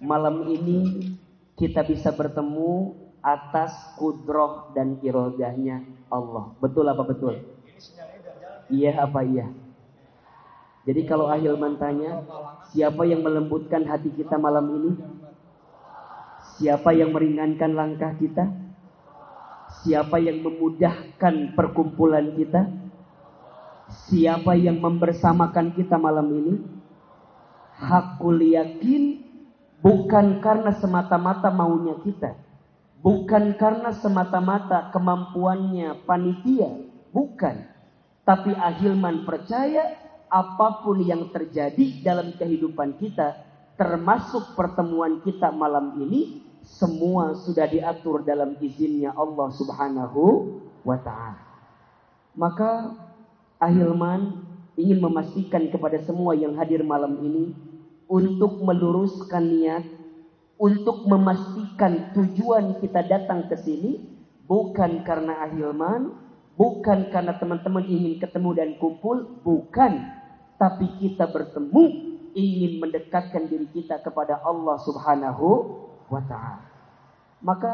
malam ini kita bisa bertemu atas kudroh dan irodahnya Allah. Betul apa betul? Iya apa iya? Jadi kalau Ahilman tanya, siapa yang melembutkan hati kita malam ini? Siapa yang meringankan langkah kita? Siapa yang memudahkan perkumpulan kita? Siapa yang membersamakan kita malam ini? Hakul yakin, bukan karena semata-mata maunya kita, bukan karena semata-mata kemampuannya panitia, bukan. Tapi Ahilman percaya apapun yang terjadi dalam kehidupan kita, termasuk pertemuan kita malam ini, semua sudah diatur dalam izinnya Allah Subhanahu wa ta'ala. Maka Ahilman ingin memastikan kepada semua yang hadir malam ini untuk meluruskan niat, untuk memastikan tujuan kita datang ke sini bukan karena Ahilman, bukan karena teman-teman ingin ketemu dan kumpul, bukan. Tapi kita bertemu ingin mendekatkan diri kita kepada Allah Subhanahu wa ta'ala. Maka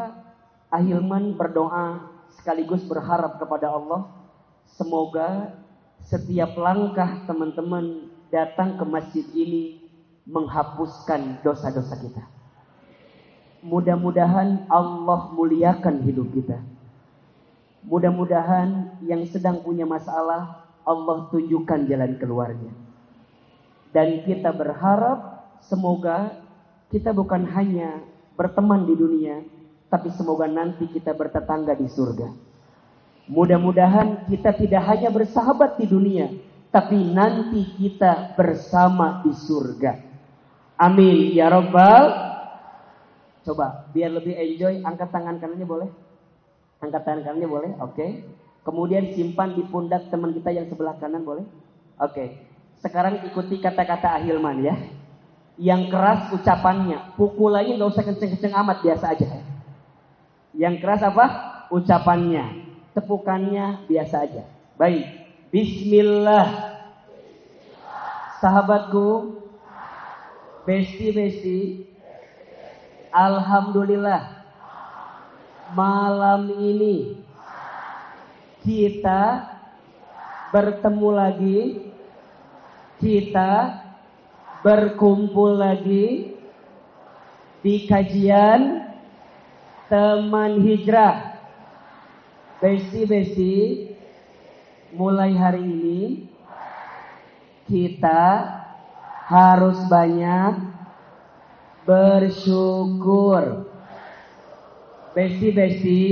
Ahilman berdoa sekaligus berharap kepada Allah, semoga setiap langkah teman-teman datang ke masjid ini menghapuskan dosa-dosa kita. Mudah-mudahan Allah muliakan hidup kita. Mudah-mudahan yang sedang punya masalah Allah tunjukkan jalan keluarnya. Dan kita berharap semoga kita bukan hanya berteman di dunia, tapi semoga nanti kita bertetangga di surga. Mudah-mudahan kita tidak hanya bersahabat di dunia, tapi nanti kita bersama di surga. Amin ya Rabbal. Coba biar lebih enjoy, angkat tangan kanannya boleh? Angkat tangan kanannya boleh? Oke. Kemudian simpan di pundak teman kita yang sebelah kanan, boleh? Oke. Sekarang ikuti kata-kata Ahilman ya. Yang keras ucapannya, pukulannya nggak usah kenceng-kenceng amat, biasa aja. Yang keras apa? Ucapannya, tepukannya biasa aja. Baik. Bismillah. Sahabatku, besti-besti, alhamdulillah malam ini kita bertemu lagi, kita berkumpul lagi di kajian teman hijrah. Besti-besti, mulai hari ini kita harus banyak bersyukur. Besti-besti,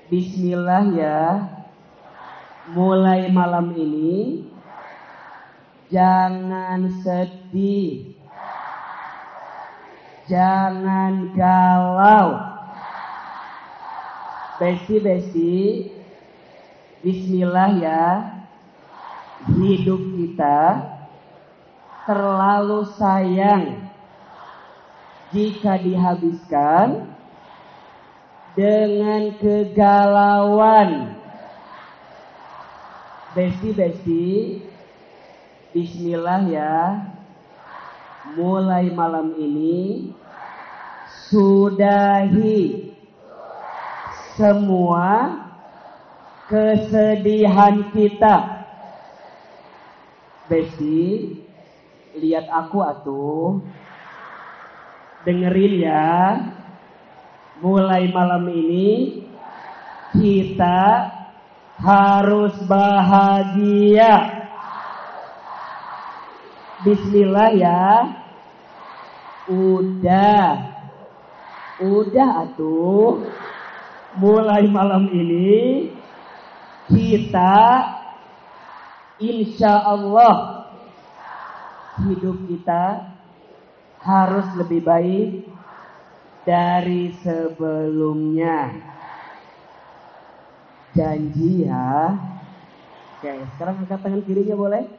bismillah ya. Mulai malam ini jangan sedih, jangan galau. Besti-besti, bismillah ya. Hidup kita terlalu sayang jika dihabiskan dengan kegalauan. Besti-besti, bismillah ya. Mulai malam ini sudahi semua kesedihan kita. Besti, lihat aku atuh. Dengerin ya. Mulai malam ini kita harus bahagia. Bismillah ya. Udah atuh. Mulai malam ini kita insya Allah hidup kita harus lebih baik dari sebelumnya. Janji ya. Oke, sekarang angkat tangan kirinya boleh?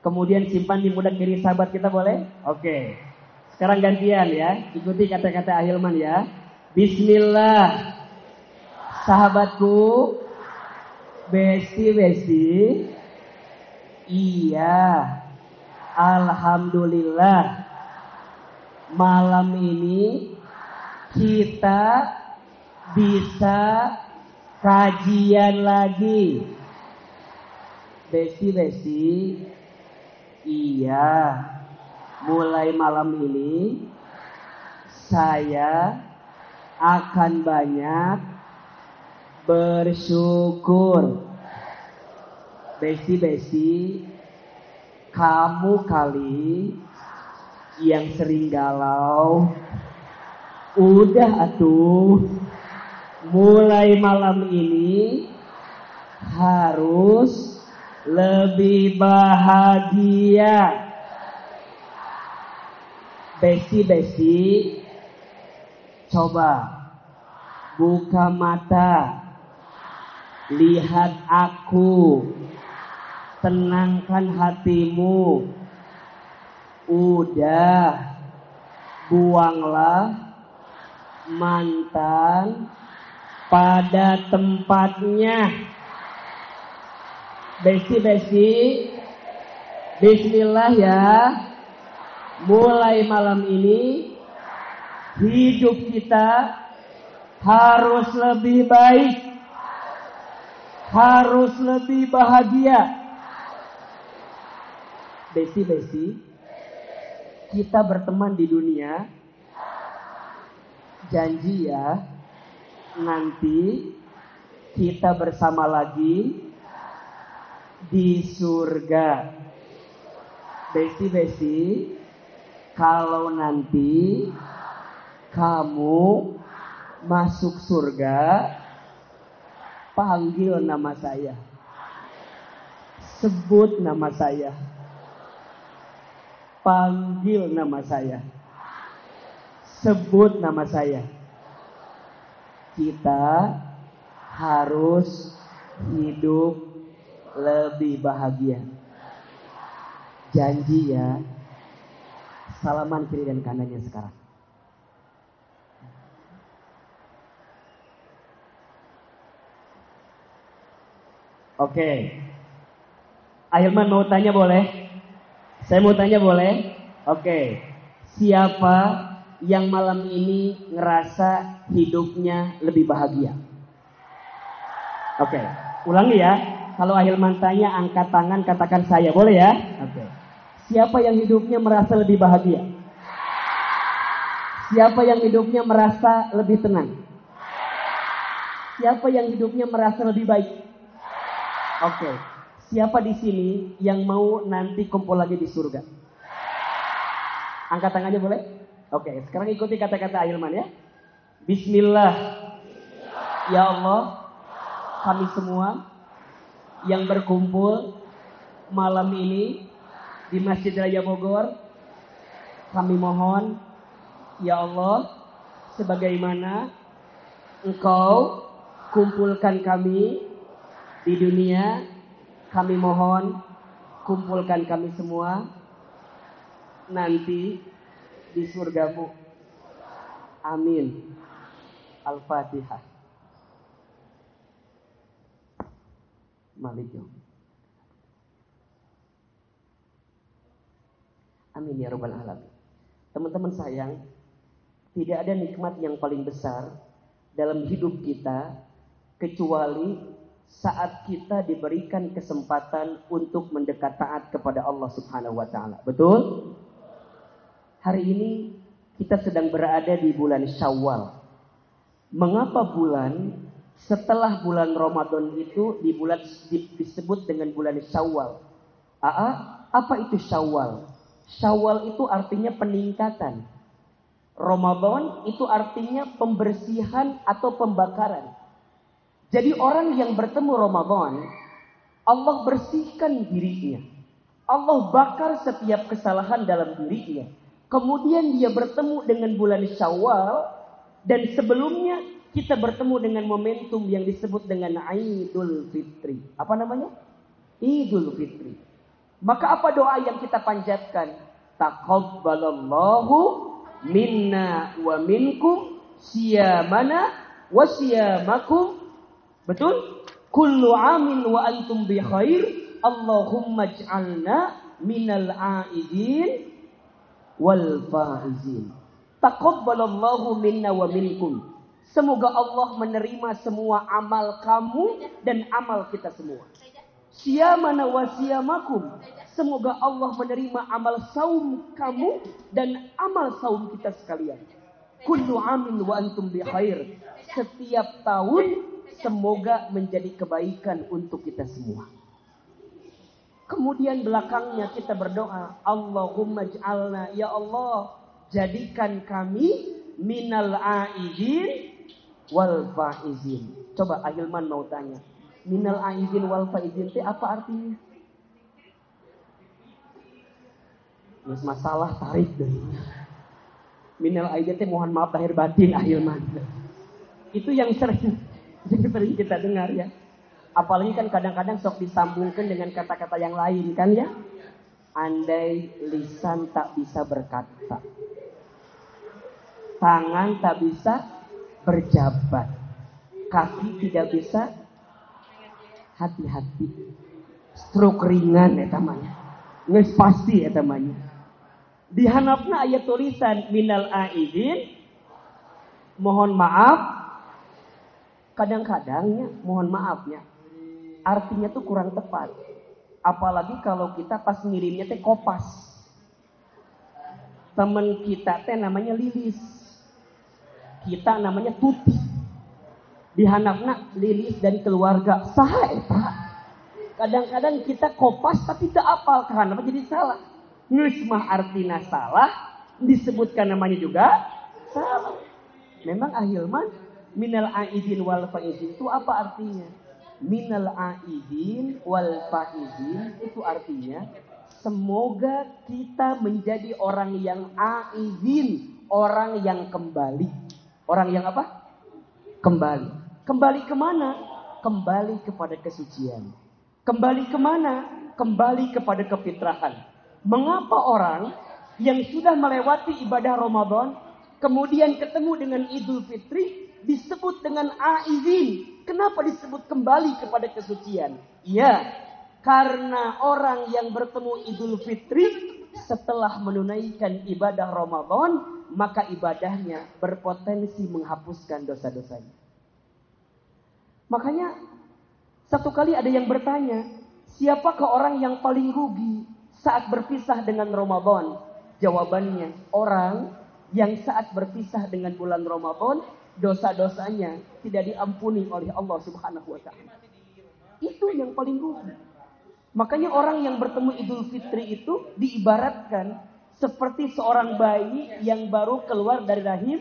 Kemudian simpan di pundak kiri sahabat kita boleh? Oke. Sekarang gantian ya. Ikuti kata-kata Ahilman ya. Bismillah. Sahabatku, besti-besti. Iya. Alhamdulillah. malam ini kita bisa kajian lagi. Besti, iya, mulai malam ini saya akan banyak bersyukur. Besti, kamu kali yang sering galau, udah atuh, mulai malam ini harus lebih bahagia. Besti, coba buka mata, lihat aku, tenangkan hatimu. Udah, buanglah mantan pada tempatnya. Besti, bismillah ya. Mulai malam ini hidup kita harus lebih baik, harus lebih bahagia. Besti, kita berteman di dunia, janji ya, nanti kita bersama lagi di surga. Besti, kalau nanti kamu masuk surga, panggil nama saya, sebut nama saya, panggil nama saya, sebut nama saya. Kita harus hidup lebih bahagia. Janji ya. Salaman kiri dan kanannya sekarang. Oke. Ahilman mau tanya boleh? Saya mau tanya boleh? Oke. Siapa yang malam ini ngerasa hidupnya lebih bahagia? Oke. Ulangi ya. Kalau Ahilman tanya, angkat tangan, katakan saya. Boleh ya? Oke. Siapa yang hidupnya merasa lebih bahagia? Siapa yang hidupnya merasa lebih tenang? Siapa yang hidupnya merasa lebih baik? Oke. Siapa di sini yang mau nanti kumpul lagi di surga? Angkat tangannya boleh? Oke. Sekarang ikuti kata-kata Ahilman ya. Bismillah. Ya Allah, kami semua yang berkumpul malam ini di Masjid Raya Bogor, kami mohon, ya Allah, sebagaimana Engkau kumpulkan kami di dunia, kami mohon kumpulkan kami semua nanti di surgamu. Amin. Al-Fatihah. Malik yom. Amin ya rabbal alamin. Teman-teman sayang, tidak ada nikmat yang paling besar dalam hidup kita kecuali saat kita diberikan kesempatan untuk mendekat taat kepada Allah Subhanahu wa taala. Betul? Hari ini kita sedang berada di bulan Syawal. Mengapa bulan setelah bulan Ramadan itu disebut dengan bulan Syawal? Apa itu Syawal? Syawal itu artinya peningkatan. Ramadan itu artinya pembersihan atau pembakaran. Jadi orang yang bertemu Ramadan, Allah bersihkan dirinya. Allah bakar setiap kesalahan dalam dirinya. Kemudian dia bertemu dengan bulan Syawal. Dan sebelumnya kita bertemu dengan momentum yang disebut dengan Idul Fitri. Apa namanya? Idul Fitri. Maka apa doa yang kita panjatkan? Taqabbalallahu minna wa minkum siyamana wa siyamakum. Betul? Kullu amin wa antum bi khair. Allahumma ij'alna minal aidin wal faizin. Taqabbalallahu minna wa minkum. Semoga Allah menerima semua amal kamu dan amal kita semua. Siyamana wa siyamakum. Semoga Allah menerima amal saum kamu dan amal saum kita sekalian. Kullu amin wa antum bi khair. Setiap tahun semoga menjadi kebaikan untuk kita semua. Kemudian belakangnya kita berdoa, Allahumma ij'alna, ya Allah, jadikan kami minal aidin wal faizin. Coba Ahilman mau tanya, minal aidin wal faizin itu apa artinya? Mas masalah tarik deh. Minal aidin itu mohon maaf lahir batin Ahilman. Itu yang sering kita dengar ya. Apalagi kan kadang-kadang sok disambungkan dengan kata-kata yang lain kan ya. Andai lisan tak bisa berkata, tangan tak bisa berjabat, kaki tidak bisa, hati-hati, stroke ringan ya tamanya, nges pasti ya tamanya. Di hanapna ayat tulisan minal aidin, mohon maaf. Kadang-kadangnya mohon maafnya artinya tuh kurang tepat. Apalagi kalau kita pas ngirimnya teh kopas. Temen kita teh namanya Lilis. Kita namanya Tuti. Di handapna Lilis dan keluarga. Saha eta? Kadang-kadang kita kopas tapi tak apal karena jadi salah. Ngeus mah artina salah, disebutkan namanya juga salah. Memang Ahilman minal aidin wal faizin itu apa artinya? Minal aidin wal faizin itu artinya semoga kita menjadi orang yang aidin, orang yang kembali. Orang yang apa? Kembali. Kembali kemana? Kembali kepada kesucian. Kembali kemana? Kembali kepada kefitrahan. Mengapa orang yang sudah melewati ibadah Ramadan kemudian ketemu dengan Idul Fitri disebut dengan aidin? Kenapa disebut kembali kepada kesucian? Iya, karena orang yang bertemu Idul Fitri setelah menunaikan ibadah Ramadan, maka ibadahnya berpotensi menghapuskan dosa-dosanya. Makanya satu kali ada yang bertanya, siapakah orang yang paling rugi saat berpisah dengan Ramadan? Jawabannya, orang yang saat berpisah dengan bulan Ramadan, dosa-dosanya tidak diampuni oleh Allah Subhanahu wa ta'ala. Itu yang paling rugi. Makanya orang yang bertemu Idul Fitri itu diibaratkan seperti seorang bayi yang baru keluar dari rahim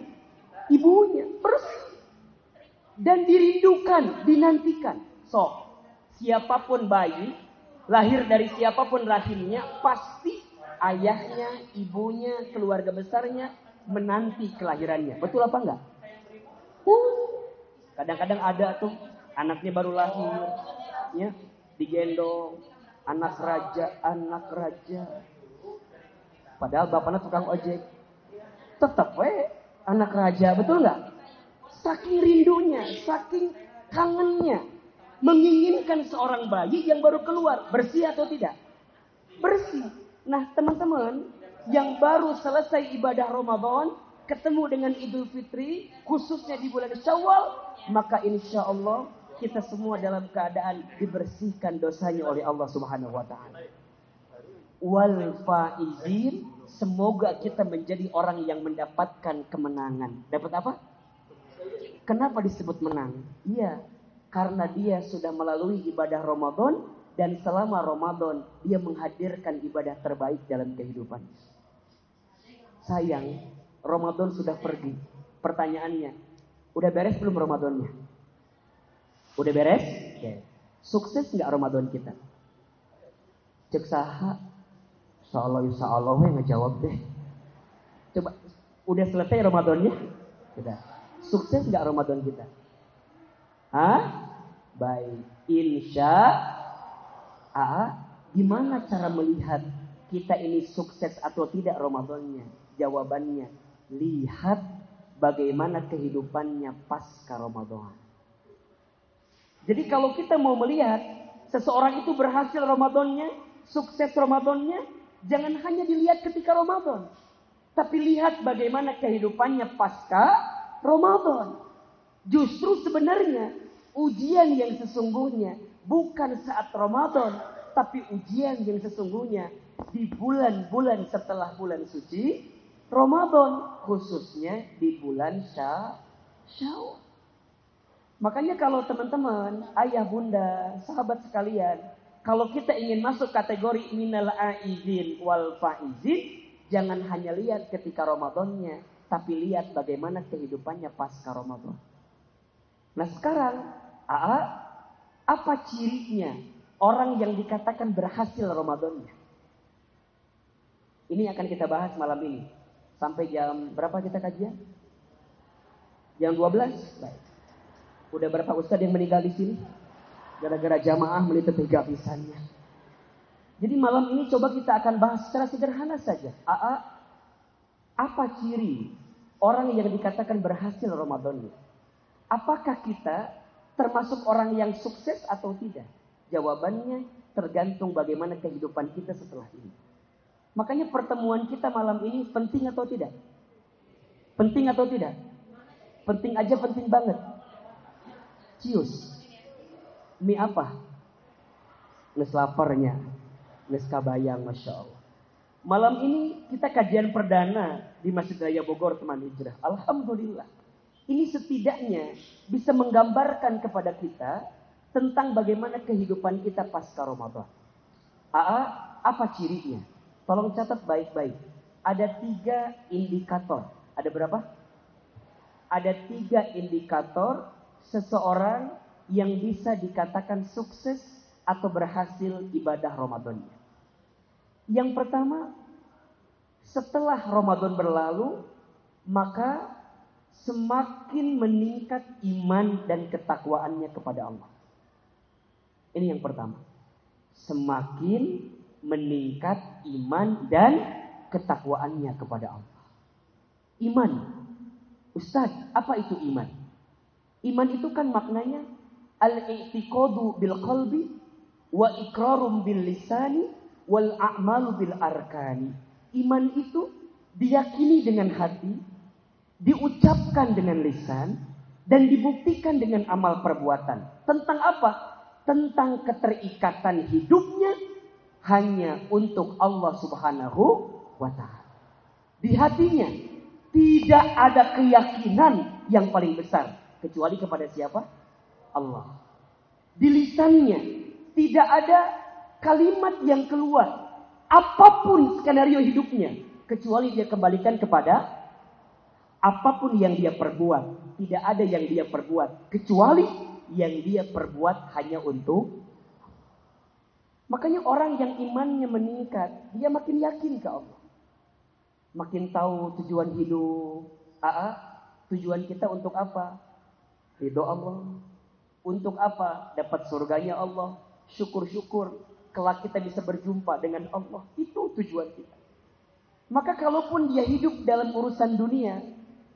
ibunya, bersih dan dirindukan, dinantikan. So, siapapun bayi lahir dari siapapun rahimnya, pasti ayahnya, ibunya, keluarga besarnya menanti kelahirannya. Betul apa enggak? Kadang-kadang ada tuh anaknya baru lahir, ya, digendong, anak raja. Padahal bapaknya tukang ojek, tetap anak raja, betul nggak? Saking rindunya, saking kangennya, menginginkan seorang bayi yang baru keluar, bersih atau tidak? Bersih. Nah teman-teman, yang baru selesai ibadah Ramadan, ketemu dengan Idul Fitri, khususnya di bulan Syawal, maka insya Allah kita semua dalam keadaan dibersihkan dosanya oleh Allah Subhanahu wa ta'ala. Wal faizin, semoga kita menjadi orang yang mendapatkan kemenangan. Dapat apa? Kenapa disebut menang? Iya, karena dia sudah melalui ibadah Ramadan dan selama Ramadan dia menghadirkan ibadah terbaik dalam kehidupan. Sayang, Ramadan sudah pergi. Pertanyaannya, udah beres belum Ramadannya? Udah beres? Okay. Sukses nggak Ramadan kita? Cek saha? Insya Allah ngejawab deh. Coba, udah selesai Ramadannya? Sudah. Sukses nggak Ramadan kita? Hah? Baik. Insya Allah. Gimana cara melihat kita ini sukses atau tidak Ramadannya? Jawabannya, lihat bagaimana kehidupannya pasca Ramadan. Jadi kalau kita mau melihat seseorang itu berhasil Ramadannya, sukses Ramadannya, jangan hanya dilihat ketika Ramadan. Tapi lihat bagaimana kehidupannya pasca Ramadan. Justru sebenarnya ujian yang sesungguhnya bukan saat Ramadan, tapi ujian yang sesungguhnya di bulan-bulan setelah bulan suci Ramadan, khususnya di bulan Syawal. Makanya kalau teman-teman, ayah bunda, sahabat sekalian, kalau kita ingin masuk kategori minal aizin wal faizin, jangan hanya lihat ketika Ramadannya, tapi lihat bagaimana kehidupannya pasca Ramadan. Nah sekarang, apa cirinya orang yang dikatakan berhasil Ramadannya? Ini akan kita bahas malam ini. Sampai jam berapa kita kajian? Jam 12? Baik. Udah berapa ustadz yang meninggal di sini? Gara-gara jamaah melitut kehabisannya. Jadi malam ini coba kita akan bahas secara sederhana saja. Apa ciri orang yang dikatakan berhasil Ramadannya? Apakah kita termasuk orang yang sukses atau tidak? Jawabannya tergantung bagaimana kehidupan kita setelah ini. Makanya pertemuan kita malam ini penting atau tidak? Penting atau tidak? Penting aja, penting banget. Cius. Mie apa? Nges laparnya. Nges kabayang, Masya Allah. Malam ini kita kajian perdana di Masjid Raya Bogor, teman hijrah. Alhamdulillah. Ini setidaknya bisa menggambarkan kepada kita tentang bagaimana kehidupan kita pasca Ramadan. Apa cirinya? Tolong catat baik-baik. Ada 3 indikator. Ada berapa? Ada 3 indikator seseorang yang bisa dikatakan sukses atau berhasil ibadah Ramadannya. Yang pertama, setelah Ramadan berlalu, maka semakin meningkat iman dan ketakwaannya kepada Allah. Ini yang pertama. Semakin meningkat iman dan ketakwaannya kepada Allah. Iman. Ustaz, apa itu iman? Iman itu kan maknanya al-i'tiqadu bil qalbi wa iqrarum bil lisani wal a'malu bil arkani. Iman itu diyakini dengan hati, diucapkan dengan lisan, dan dibuktikan dengan amal perbuatan. Tentang apa? Tentang keterikatan hidupnya hanya untuk Allah Subhanahu wa ta'ala. Di hatinya tidak ada keyakinan yang paling besar kecuali kepada siapa? Allah. Di lisannya tidak ada kalimat yang keluar apapun skenario hidupnya kecuali dia kembalikan kepada apapun yang dia perbuat. Tidak ada yang dia perbuat kecuali yang dia perbuat hanya untuk. Makanya orang yang imannya meningkat, dia makin yakin ke Allah. Makin tahu tujuan hidup. Tujuan kita untuk apa? Ridho Allah. Untuk apa? Dapat surganya Allah. Syukur-syukur kelak kita bisa berjumpa dengan Allah. Itu tujuan kita. Maka kalaupun dia hidup dalam urusan dunia,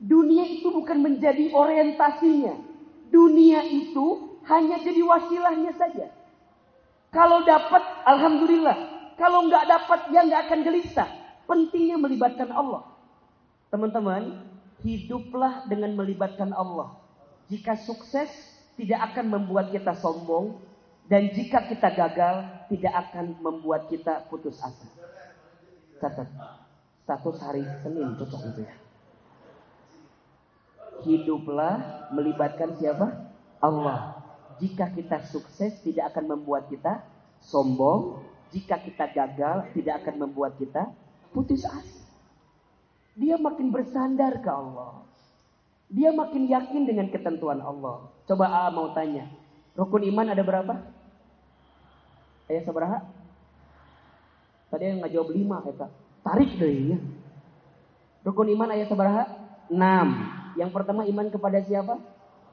dunia itu bukan menjadi orientasinya. Dunia itu hanya jadi wasilahnya saja. Kalau dapat, alhamdulillah. Kalau nggak dapat, ya nggak akan gelisah. Pentingnya melibatkan Allah. Teman-teman, hiduplah dengan melibatkan Allah. Jika sukses, tidak akan membuat kita sombong. Dan jika kita gagal, tidak akan membuat kita putus asa. Catat. Status hari Senin, cocok itu ya. Hiduplah melibatkan siapa? Allah. Jika kita sukses, tidak akan membuat kita sombong. Jika kita gagal, tidak akan membuat kita putus asa. Dia makin bersandar ke Allah. Dia makin yakin dengan ketentuan Allah. Coba mau tanya. Rukun iman ada berapa? Ayah sabaraha? Tadi yang ngajawab 5. Eta. Tarik deh ya. Rukun iman ayat sabaraha? 6. Yang pertama iman kepada siapa?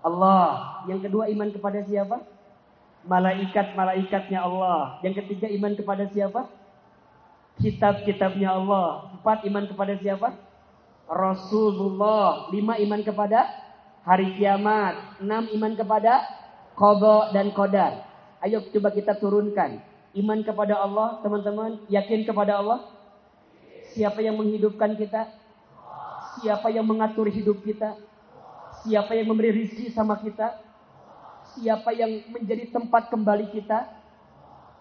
Allah. Yang kedua iman kepada siapa? Malaikat-malaikatnya Allah. Yang ketiga iman kepada siapa? Kitab-kitabnya Allah. 4 iman kepada siapa? Rasulullah. 5 iman kepada hari kiamat. 6 iman kepada qada dan qadar. Ayo coba kita turunkan. Iman kepada Allah, teman-teman. Yakin kepada Allah? Siapa yang menghidupkan kita? Siapa yang mengatur hidup kita? Siapa yang memberi rizki sama kita? Siapa yang menjadi tempat kembali kita?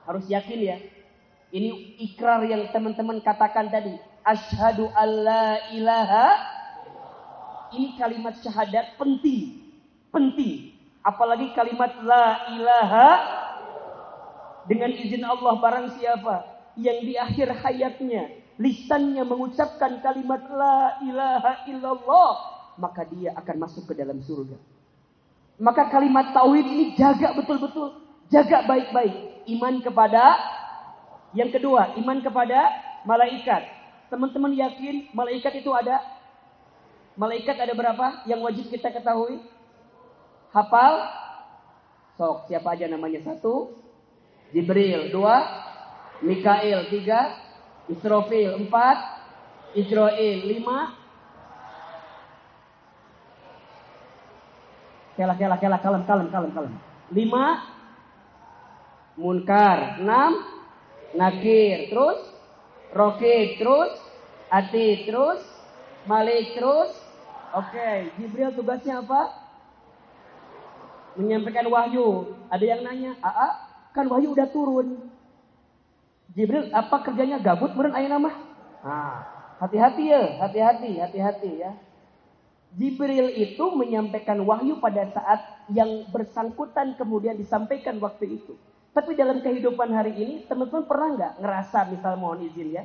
Harus yakin ya. Ini ikrar yang teman-teman katakan tadi. Asyhadu alla ilaha. Ini kalimat syahadat penting. Penting. Apalagi kalimat la ilaha. Dengan izin Allah, barang siapa yang di akhir hayatnya lisannya mengucapkan kalimat la ilaha illallah, maka dia akan masuk ke dalam surga. Maka kalimat tauhid ini jaga betul-betul, jaga baik-baik. Iman kepada, yang kedua, iman kepada malaikat. Teman-teman yakin malaikat itu ada? Malaikat ada berapa yang wajib kita ketahui? Hafal? Sok, siapa aja namanya? 1, Jibril. 2, Mikail. 3, Israfil. 4, Israil. 5, kalem. 5, Munkar. 6, Nakir. Terus Rokib. Terus Atid. Terus Malik. Terus oke. Jibril tugasnya apa? Menyampaikan wahyu. Ada yang nanya, kan wahyu udah turun. Jibril apa kerjanya? Gabut meureun aya nama. Hati-hati ya. Jibril itu menyampaikan wahyu pada saat yang bersangkutan kemudian disampaikan waktu itu. Tapi dalam kehidupan hari ini, teman-teman pernah nggak ngerasa, misal mohon izin ya,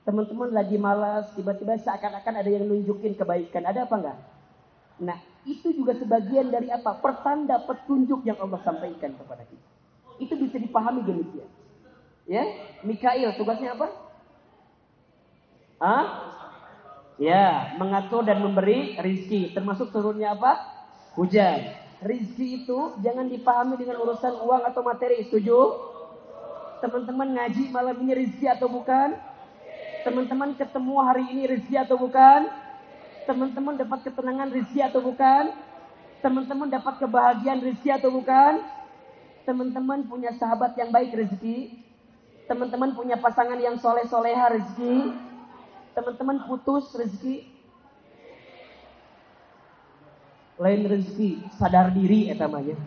teman-teman lagi malas, tiba-tiba seakan-akan ada yang nunjukin kebaikan. Ada apa enggak? Nah, itu juga sebagian dari apa? Pertanda petunjuk yang Allah sampaikan kepada kita. Itu bisa dipahami demikian. Ya, Mikail tugasnya apa? Ya, mengatur dan memberi rizki. Termasuk turunnya apa? Hujan. Rizki itu jangan dipahami dengan urusan uang atau materi. Setuju? Teman-teman ngaji malam ini rizki atau bukan? Teman-teman ketemu hari ini rizki atau bukan? Teman-teman dapat ketenangan rizki atau bukan? Teman-teman dapat kebahagiaan rizki atau bukan? Teman-teman punya sahabat yang baik rizki? Teman-teman punya pasangan yang soleh-soleha rizki? Teman-teman putus rizki? Lain rizki, sadar diri etamanya.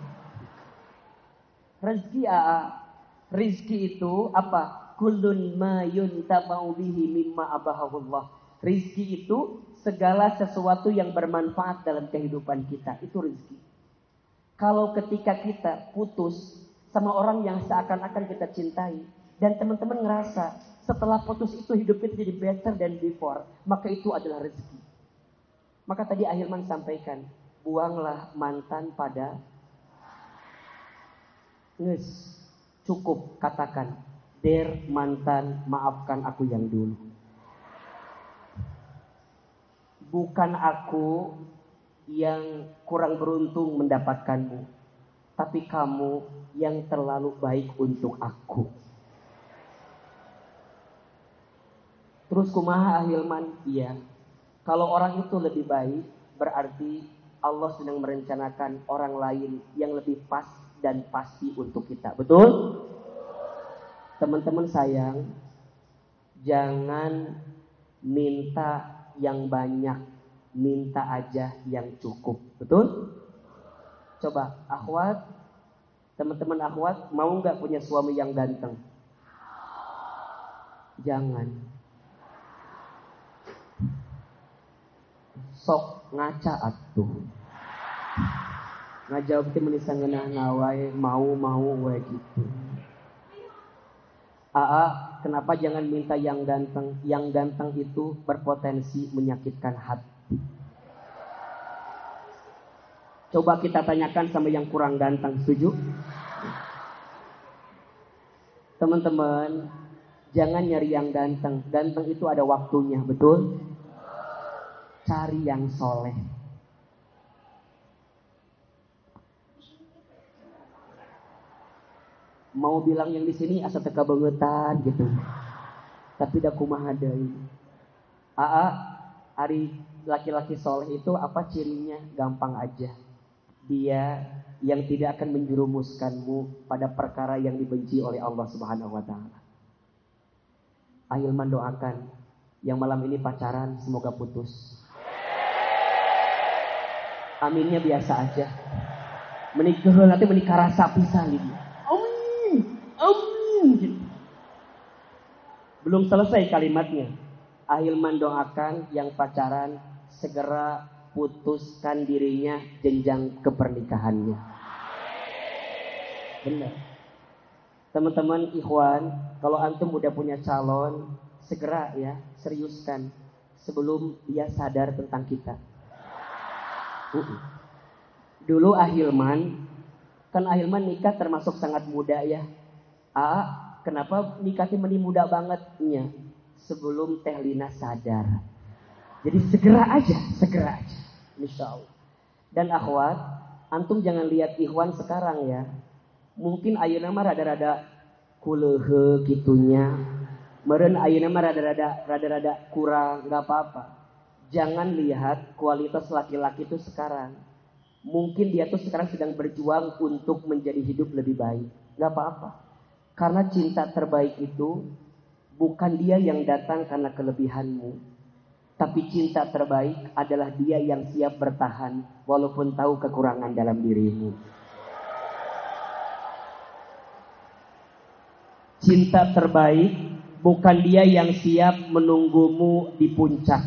Rizki itu apa? Kullun ma yuntaba'u bihi mimma abahahullah. Rizki itu segala sesuatu yang bermanfaat dalam kehidupan kita. Itu rizki. Kalau ketika kita putus sama orang yang seakan-akan kita cintai, dan teman-teman ngerasa setelah putus itu hidup kita jadi better than before, maka itu adalah rezeki. Maka tadi Ahilman sampaikan, buanglah mantan pada cukup katakan, der mantan, maafkan aku yang dulu. Bukan aku yang kurang beruntung mendapatkanmu, tapi kamu yang terlalu baik untuk aku. Terus kumaha Ahilman? Iya. Kalau orang itu lebih baik, berarti Allah sedang merencanakan orang lain yang lebih pas dan pasti untuk kita. Betul? Teman-teman sayang, jangan minta yang banyak, minta aja yang cukup. Betul? Coba akhwat, teman-teman akhwat, mau gak punya suami yang ganteng? Jangan. Sok ngaca atuh. Ngajawab teh meunisan ngeunahna wae, mau wae gitu. Kenapa jangan minta yang ganteng? Yang ganteng itu berpotensi menyakitkan hati. Coba kita tanyakan sama yang kurang ganteng, setuju? Teman-teman, jangan nyari yang ganteng. Ganteng itu ada waktunya, betul? Cari yang soleh. Mau bilang yang di sini asa teka bangetan gitu. Tapi da kumaha deui. Ari laki-laki soleh itu apa cirinya? Gampang aja. Dia yang tidak akan menjerumuskanmu pada perkara yang dibenci oleh Allah Subhanahu wa taala. Ahilman doakan yang malam ini pacaran semoga putus. Aminnya biasa aja. Menikah nanti menikah rasa pisah gitu. Amin, amin. Gitu. Belum selesai kalimatnya. Ahilman doakan yang pacaran segera putuskan dirinya jenjang kepernikahannya. Benar. Teman-teman ikhwan, kalau antum udah punya calon, segera ya seriuskan sebelum dia sadar tentang kita. Dulu Ahilman, kan Ahilman nikah termasuk sangat muda ya. Kenapa nikahnya muda bangetnya? Sebelum Teh Lina sadar. Jadi segera aja. Insya Allah. Dan akhwat, antum jangan lihat ikhwan sekarang ya. Mungkin ayeuna mah rada-rada kuleuheug gitunya. Meureun ayeuna mah rada-rada kurang, enggak apa-apa. Jangan lihat kualitas laki-laki itu sekarang. Mungkin dia tuh sekarang sedang berjuang untuk menjadi hidup lebih baik. Enggak apa-apa. Karena cinta terbaik itu bukan dia yang datang karena kelebihanmu. Tapi cinta terbaik adalah dia yang siap bertahan walaupun tahu kekurangan dalam dirimu. Cinta terbaik bukan dia yang siap menunggumu di puncak.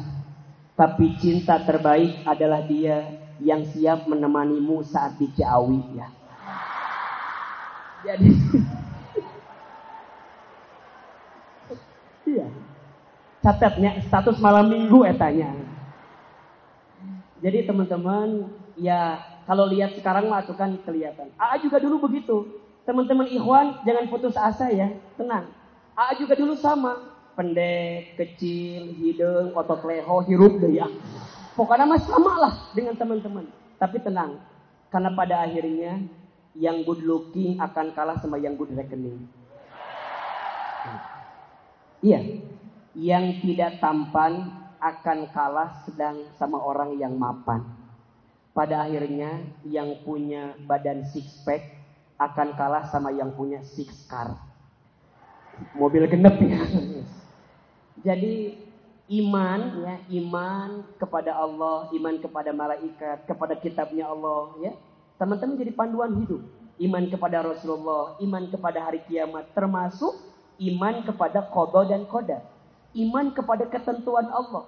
Tapi cinta terbaik adalah dia yang siap menemanimu saat di Ciawi ya. Jadi iya. Catatnya status malam minggu etanya. Jadi teman-teman, ya kalau lihat sekarang mah tuh kan kelihatan. Juga dulu begitu. Teman-teman ikhwan jangan putus asa ya, tenang. Juga dulu sama, pendek, kecil, hidung, otot leho, hirup deh ya. Pokoknya mah sama lah dengan teman-teman. Tapi tenang, karena pada akhirnya yang good looking akan kalah sama yang good reckoning. Iya, yang tidak tampan akan kalah sedang sama orang yang mapan. Pada akhirnya yang punya badan six pack akan kalah sama yang punya six car. Mobil genep ya. Jadi iman ya, iman kepada Allah, iman kepada malaikat, kepada kitabnya Allah ya. Teman-teman jadi panduan hidup. Iman kepada Rasulullah, iman kepada hari kiamat, termasuk iman kepada qada dan qadar. Iman kepada ketentuan Allah.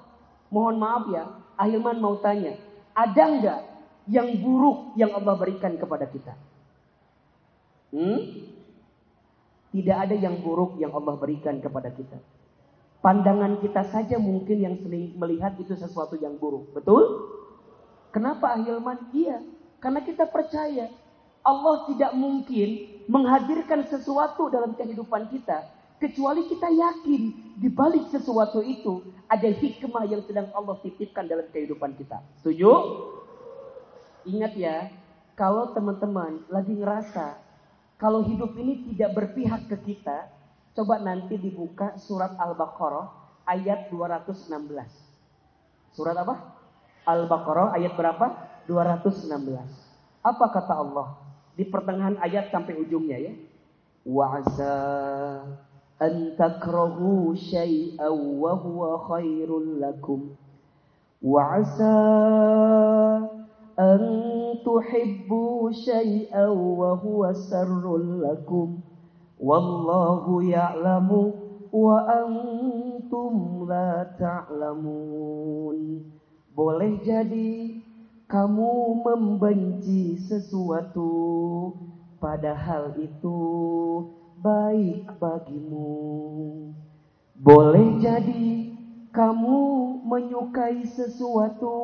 Mohon maaf ya, Ahilman mau tanya, ada enggak yang buruk yang Allah berikan kepada kita? Tidak ada yang buruk yang Allah berikan kepada kita. Pandangan kita saja mungkin yang sering melihat itu sesuatu yang buruk. Betul? Kenapa Ahilman? Iya, karena kita percaya Allah tidak mungkin menghadirkan sesuatu dalam kehidupan kita kecuali kita yakin di balik sesuatu itu ada hikmah yang sedang Allah titipkan dalam kehidupan kita. Setuju? Ingat ya, kalau teman-teman lagi ngerasa kalau hidup ini tidak berpihak ke kita, coba nanti dibuka surat Al-Baqarah ayat 216. Surat apa? Al-Baqarah ayat berapa? 216. Apa kata Allah? Di pertengahan ayat sampai ujungnya ya. Wa'asa an takrahu syai'aw wa huwa khairul lakum. Wa'asa an tuhibbu syai'aw wa huwa sarrul lakum. Wallahu ya'lamu wa antum la ta'lamun. Boleh jadi kamu membenci sesuatu padahal itu baik bagimu. Boleh jadi kamu menyukai sesuatu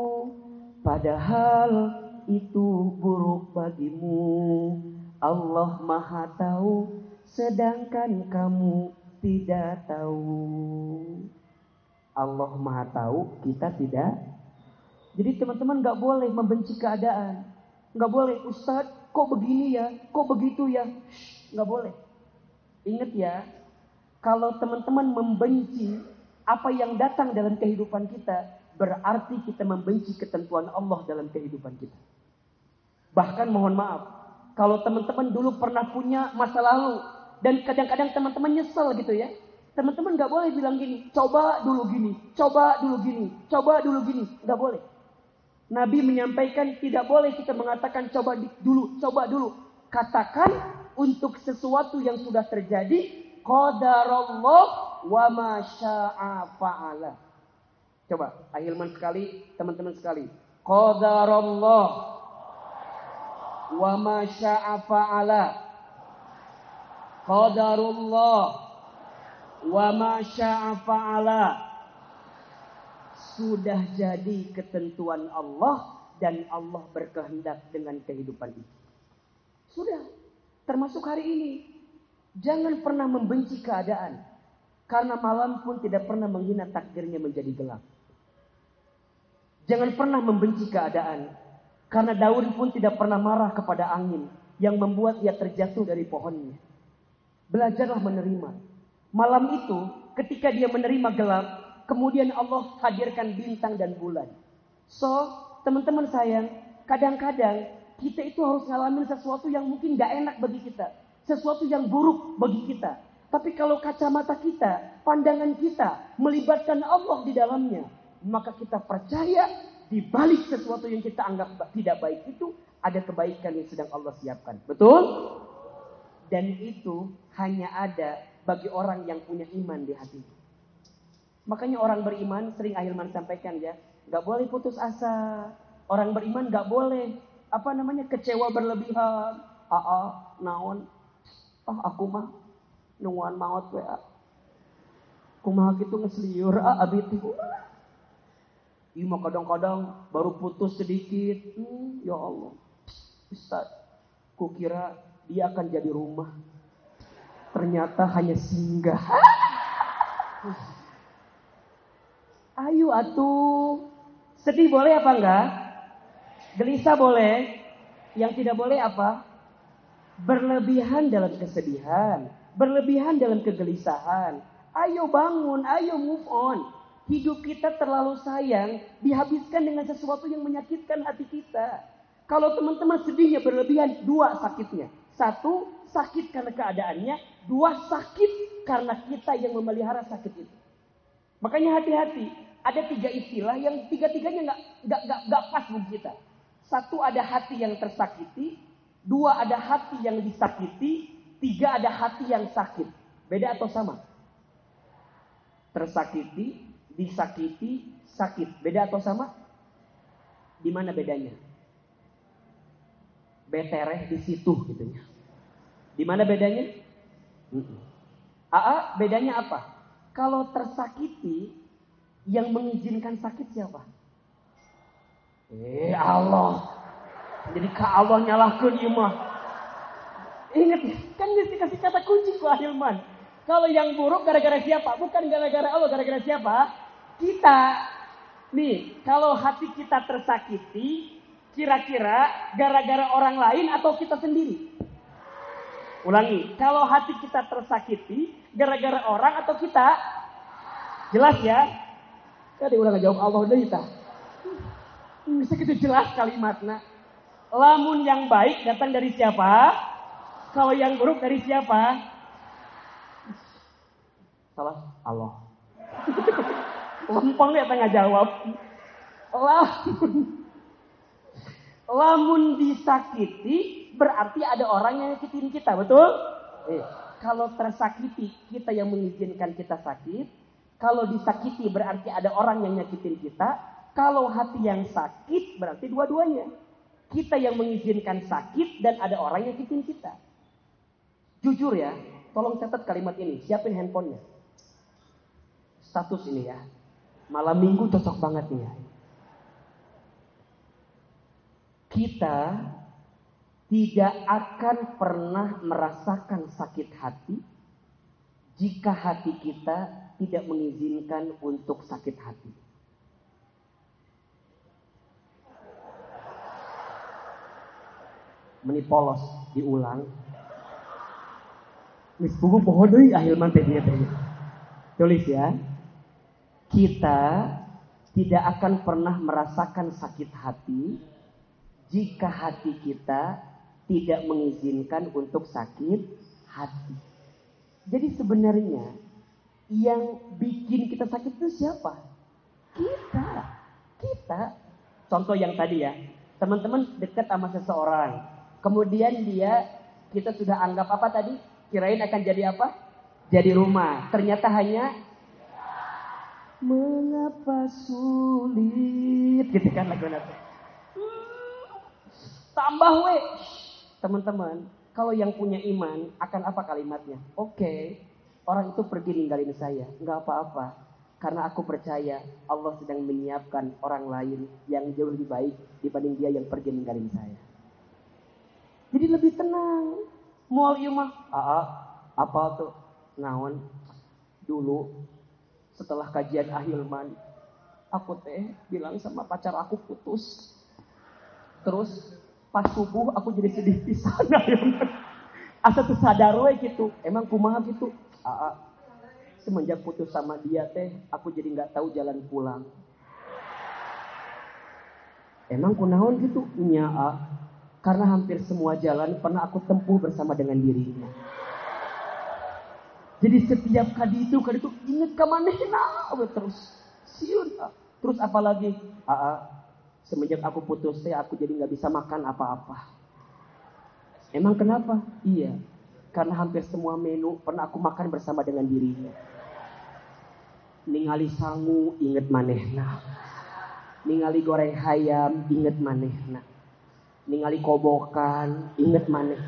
padahal itu buruk bagimu. Allah Maha tahu sedangkan kamu tidak tahu. Allah Maha tahu, kita tidak. Jadi teman-teman gak boleh membenci keadaan. Gak boleh, Ustadz kok begini ya, kok begitu ya. Gak boleh. Ingat ya, kalau teman-teman membenci apa yang datang dalam kehidupan kita, berarti kita membenci ketentuan Allah dalam kehidupan kita. Bahkan mohon maaf, kalau teman-teman dulu pernah punya masa lalu, dan kadang-kadang teman-teman nyesel gitu ya. Teman-teman gak boleh bilang gini, coba dulu gini, coba dulu gini, coba dulu gini. Gak boleh. Nabi menyampaikan tidak boleh kita mengatakan coba dulu. Katakan untuk sesuatu yang sudah terjadi, qadarullah wa ma syaa fa'ala. Coba, ahilman sekali, teman-teman sekali. Qadarullah wa ma syaa fa'ala. Qadarullah wa ma syaa fa'ala. Sudah jadi ketentuan Allah dan Allah berkehendak dengan kehidupan itu. Sudah, termasuk hari ini. Jangan pernah membenci keadaan. Karena malam pun tidak pernah menghina takdirnya menjadi gelap. Jangan pernah membenci keadaan. Karena daun pun tidak pernah marah kepada angin yang membuat ia terjatuh dari pohonnya. Belajarlah menerima. Malam itu ketika dia menerima gelap, kemudian Allah hadirkan bintang dan bulan. So, teman-teman sayang, kadang-kadang kita itu harus ngalamin sesuatu yang mungkin gak enak bagi kita. Sesuatu yang buruk bagi kita. Tapi kalau kacamata kita, pandangan kita melibatkan Allah di dalamnya, maka kita percaya di balik sesuatu yang kita anggap tidak baik itu ada kebaikan yang sedang Allah siapkan. Betul? Dan itu hanya ada bagi orang yang punya iman di hatinya. Makanya orang beriman, sering ahilman sampaikan ya, gak boleh putus asa. Orang beriman gak boleh kecewa berlebihan. Naon, aku mah nunguan maut we. Kumaha gitu ngesliur abi teh. Ieu mah kadang-kadang baru putus sedikit. Ya Allah. Ustaz, kukira dia akan jadi rumah. Ternyata hanya singgah. Ayo atuh. Sedih boleh apa enggak? Gelisah boleh. Yang tidak boleh apa? Berlebihan dalam kesedihan. Berlebihan dalam kegelisahan. Ayo bangun, ayo move on. Hidup kita terlalu sayang, dihabiskan dengan sesuatu yang menyakitkan hati kita. Kalau teman-teman sedihnya berlebihan, 2 sakitnya. 1, sakit karena keadaannya. 2, sakit karena kita yang memelihara sakit itu. Makanya hati-hati. Ada 3 istilah yang 3-tiganya nggak pas buat kita. 1, ada hati yang tersakiti. 2, ada hati yang disakiti. 3, ada hati yang sakit. Beda atau sama? Tersakiti, disakiti, sakit. Beda atau sama? Di mana bedanya? Betereh di situ gitu ya. Di mana bedanya? Bedanya apa? Kalau tersakiti, yang mengizinkan sakit siapa? Allah. Jadi ka Allah nyalahkeun ieu mah. Ingat, kan dikasih kata kunci ku ahilman. Kalau yang buruk gara-gara siapa? Bukan gara-gara Allah, gara-gara siapa? Kita. Nih, kalau hati kita tersakiti, kira-kira gara-gara orang lain atau kita sendiri? Ulangi, kalau hati kita tersakiti, gara-gara orang atau kita? Jelas ya? Tadi udah ngejawab Allah udah kita. Bisa gitu jelas kalimatnya. Lamun yang baik datang dari siapa? Kalau yang buruk dari siapa? Salah Allah. Lempeng dia tengah jawab. Lamun disakiti berarti ada orang yang nyakitin kita, betul? Kalau tersakiti kita yang mengizinkan kita sakit. Kalau disakiti berarti ada orang yang nyakitin kita. Kalau hati yang sakit berarti dua-duanya. Kita yang mengizinkan sakit dan ada orang yang nyakitin kita. Jujur ya, tolong catat kalimat ini. Siapin handphonenya. Status ini ya. Malam minggu cocok banget nih ya. Kita tidak akan pernah merasakan sakit hati jika hati kita tidak mengizinkan untuk sakit hati. Meni polos diulang. Wis buku pohon deui ahilman teh dia teh. Tulis ya. Kita tidak akan pernah merasakan sakit hati jika hati kita tidak mengizinkan untuk sakit hati. Jadi sebenarnya yang bikin kita sakit itu siapa? Kita. Contoh yang tadi ya. Teman-teman dekat sama seseorang. Kemudian kita sudah anggap apa tadi? Kirain akan jadi apa? Jadi rumah. Ternyata hanya mengapa sulit. Gitu kan lagu nanti. Tambah we. Teman-teman, kalau yang punya iman akan apa kalimatnya? Oke, orang itu pergi ninggalin saya. Enggak apa-apa. Karena aku percaya Allah sedang menyiapkan orang lain yang jauh lebih baik dibanding dia yang pergi ninggalin saya. Jadi lebih tenang. Mual ieu mah. Apa tuh? Naon? Dulu setelah kajian Ahilman, aku bilang sama pacar aku putus. Terus pas subuh aku jadi sedih pisan. Asa teu sadar we gitu. Emang kumaha gitu? Semenjak putus sama dia aku jadi nggak tahu jalan pulang. Emang kunaon gitu? Nya karena hampir semua jalan pernah aku tempuh bersama dengan dirinya. Jadi setiap kali itu inget ka manehna terus. Siun. Terus apalagi? Semenjak aku putus aku jadi nggak bisa makan apa-apa. Emang kenapa? Iya. Karena hampir semua menu pernah aku makan bersama dengan dirinya. Ningali sangu inget manehna. Ningali goreng hayam inget manehna. Ningali kobokan inget maneh.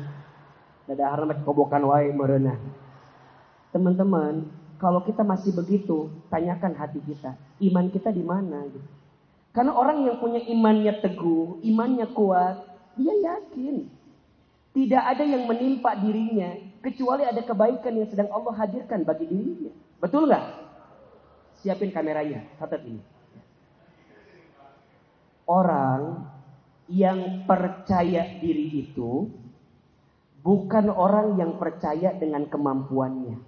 Dadahar mah kobokan wae meureunna. Teman-teman, kalau kita masih begitu, tanyakan hati kita, iman kita di mana gitu. Karena orang yang punya imannya teguh, imannya kuat, dia yakin tidak ada yang menimpa dirinya kecuali ada kebaikan yang sedang Allah hadirkan bagi dirinya. Betul nggak? Siapin kameranya, catat ini. Orang yang percaya diri itu bukan orang yang percaya dengan kemampuannya.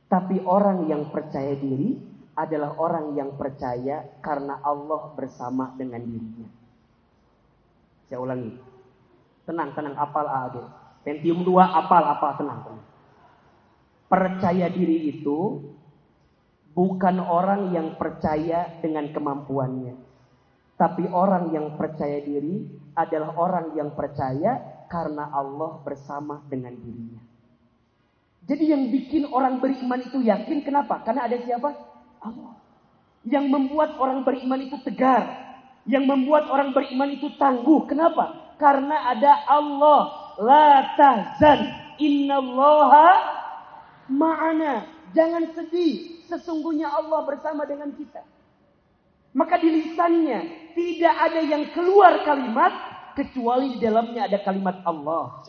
Tapi orang yang percaya diri adalah orang yang percaya karena Allah bersama dengan dirinya. Saya ulangi. Tenang, apal AG. Pentium 2 apal, tenang. Percaya diri itu bukan orang yang percaya dengan kemampuannya. Tapi orang yang percaya diri adalah orang yang percaya karena Allah bersama dengan dirinya. Jadi yang bikin orang beriman itu yakin kenapa? Karena ada siapa? Allah. Yang membuat orang beriman itu tegar. Yang membuat orang beriman itu tangguh. Kenapa? Karena ada Allah. La tahzan. Innallaha ma'ana. Jangan sedih. Sesungguhnya Allah bersama dengan kita. Maka di lisannya tidak ada yang keluar kalimat kecuali di dalamnya ada kalimat Allah.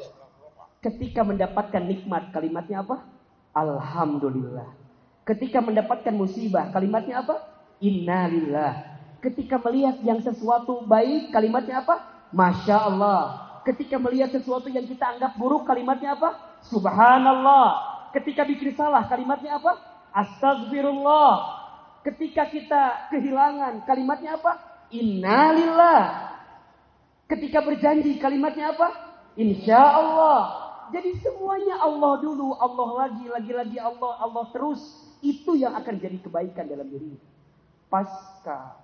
Ketika mendapatkan nikmat, kalimatnya apa? Alhamdulillah. Ketika mendapatkan musibah, kalimatnya apa? Innalillah. Ketika melihat yang sesuatu baik, kalimatnya apa? Masya Allah. Ketika melihat sesuatu yang kita anggap buruk, kalimatnya apa? Subhanallah. Ketika bikin salah, kalimatnya apa? Astagfirullah. Ketika kita kehilangan, kalimatnya apa? Innalillah. Ketika berjanji, kalimatnya apa? Insya Allah. Jadi semuanya Allah dulu, Allah lagi Allah, Allah terus. Itu yang akan jadi kebaikan dalam diri. Pasca.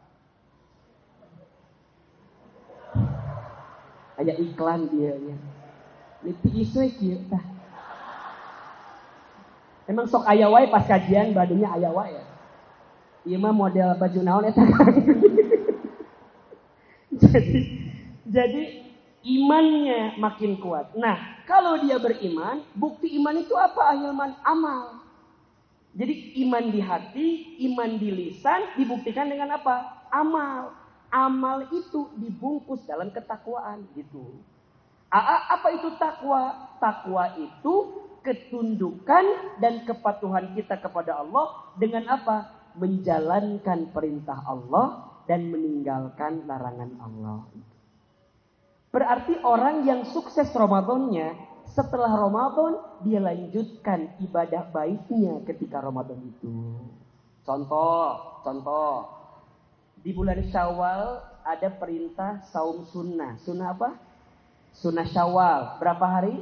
Aya iklan dia nya. Lipi isu kieu tah. Emang sok aya wae pas kajian badunya aya wae. Ieu mah model baju naon eta. Jadi imannya makin kuat. Nah, kalau dia beriman, bukti iman itu apa Ahilman? Amal. Jadi iman di hati, iman di lisan dibuktikan dengan apa? Amal. Amal itu dibungkus dalam ketakwaan gitu. Apa itu takwa? Takwa itu ketundukan dan kepatuhan kita kepada Allah dengan apa? Menjalankan perintah Allah dan meninggalkan larangan Allah. Berarti orang yang sukses Ramadannya, setelah Ramadan dia lanjutkan ibadah baiknya ketika Ramadan itu. Contoh. Di bulan Syawal ada perintah saum sunnah. Sunnah apa? Sunnah Syawal. Berapa hari?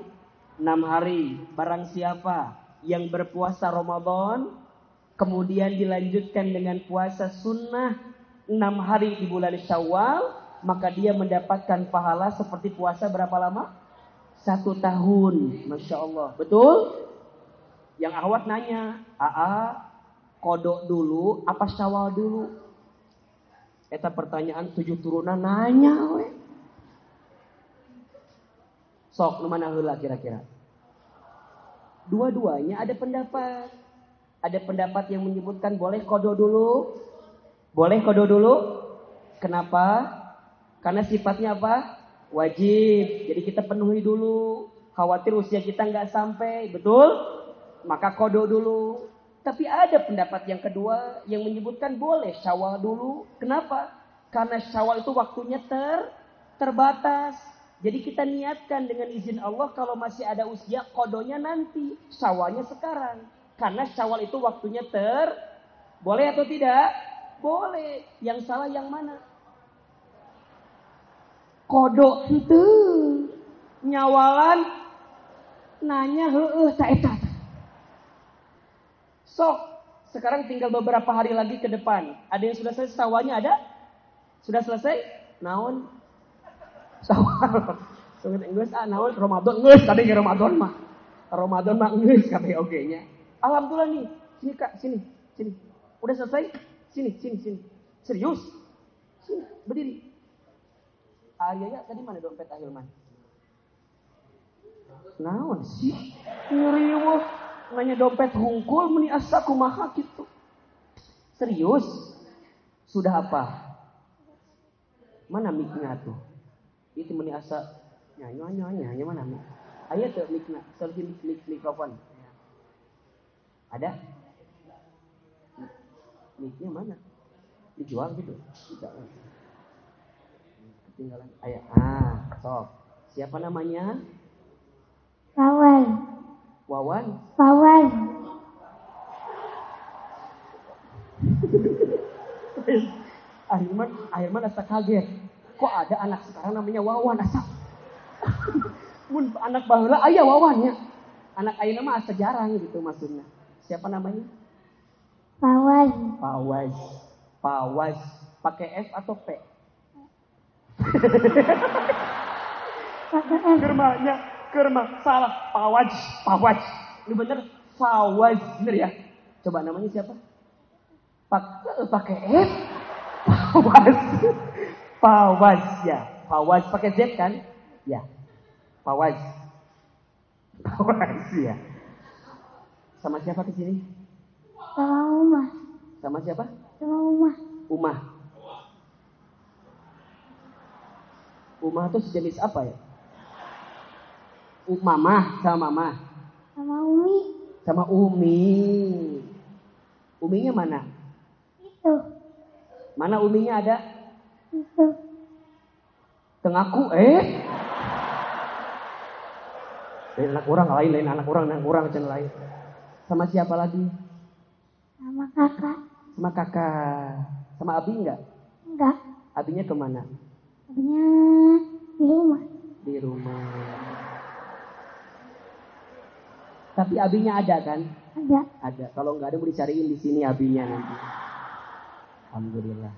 6 hari. Barang siapa yang berpuasa Ramadan, kemudian dilanjutkan dengan puasa sunnah 6 hari di bulan Syawal, maka dia mendapatkan pahala seperti puasa berapa lama? 1 tahun. Masya Allah. Betul? Yang akhwat nanya, kodok dulu apa Syawal dulu? Eta pertanyaan 7 turunan nanya we. Sok, nu mana heula kira-kira? Dua-duanya ada pendapat. Ada pendapat yang menyebutkan boleh kodok dulu. Boleh kodok dulu. Kenapa? Karena sifatnya apa? Wajib. Jadi kita penuhi dulu. Khawatir usia kita nggak sampai. Betul? Maka kodok dulu. Tapi ada pendapat yang kedua yang menyebutkan boleh Syawal dulu. Kenapa? Karena Syawal itu waktunya terbatas. Jadi kita niatkan dengan izin Allah kalau masih ada usia, kodonya nanti, Syawalnya sekarang. Karena Syawal itu waktunya boleh atau tidak? Boleh. Yang salah yang mana? Kodok itu nyawalan nanya tak eta. Sok, sekarang tinggal beberapa hari lagi ke depan. Ada yang sudah selesai Syawalnya ada? Sudah selesai? Naon? Syawal. Geus naon Ramadan geus kabeh ge Ramadan mah. Ramadan mah geus kabeh oge nya. Alhamdulillah nih. Sini Kak, sini. Udah selesai? Sini. Serius? Sini, berdiri. Ayah tadi mana dompet Ahilman? Naon sih? Ngeriweuh. Nanya dompet hungkul meni asa kumaha kitu. Serius? Sudah apa? Mana mic-nya tuh? Itu meni asa nyanyi mana mik? Aya teu mic-na? Selfie mikrofon. Ada? Mic-nya mana? Dijual gitu? Tidak. Ketinggalan. Aya. Sok. Siapa namanya? Wawan. Ahilman asa kaget. Kok ada anak sekarang namanya Wawan asa? Mun anak baheula aya Wawannya. Anak ayeuna mah asa jarang gitu maksudnya. Siapa namanya? Pawaz. Pakai F atau P? Kerma salah. Pawaz. Ini bener Fawaz, bener ya? Coba namanya siapa? Pakai F? Fawaz ya. Fawaz pakai Z kan? Ya. Fawaz ya. Sama siapa ke sini? Sama siapa? Umah. Umah itu sejenis apa ya? Mama sama mama. Sama Umi. Uminya mana? Itu. Mana uminya ada? Itu. Tengaku lain anak orang cen lain. Sama siapa lagi? Sama kakak. Sama kakak. Sama abi enggak? Enggak. Abinya kemana? Abinya di rumah. Di rumah. Tapi abinya ada kan? Ada. Kalau enggak ada boleh dicariin di sini abinya nanti. Alhamdulillah.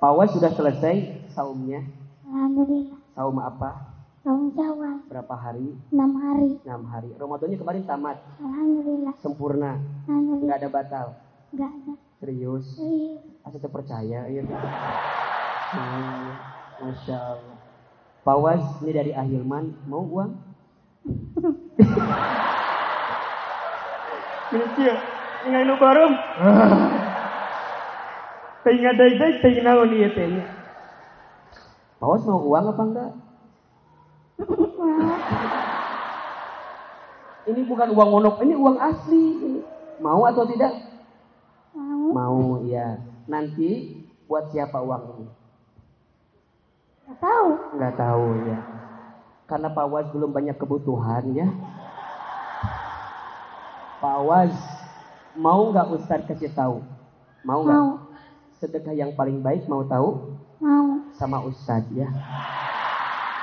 Pawai sudah selesai saumnya? Alhamdulillah. Saum apa? Saum Syawal. Berapa hari? 6 hari. 6 hari. Ramadannya kemarin tamat? Alhamdulillah. Sempurna? Alhamdulillah. Enggak ada batal? Enggak ada. Serius? Serius. Asa terpercaya ya. Masya Allah. Pawaz ini dari Ahilman. Mau uang? Minusnya ngai nu barum. Tengah dai tengah naon ieu teh. Pawaz mau uang apa enggak? Ini bukan uang monop, ini uang asli. Mau atau tidak? Mau, ya. Nanti buat siapa uang ini? Nggak tahu ya. Karena Pak Waz belum banyak kebutuhan ya. Pak Waz, mau nggak Ustadz kasih tahu? Mau nggak? Sedekah yang paling baik mau tahu? Mau. Sama Ustadz ya.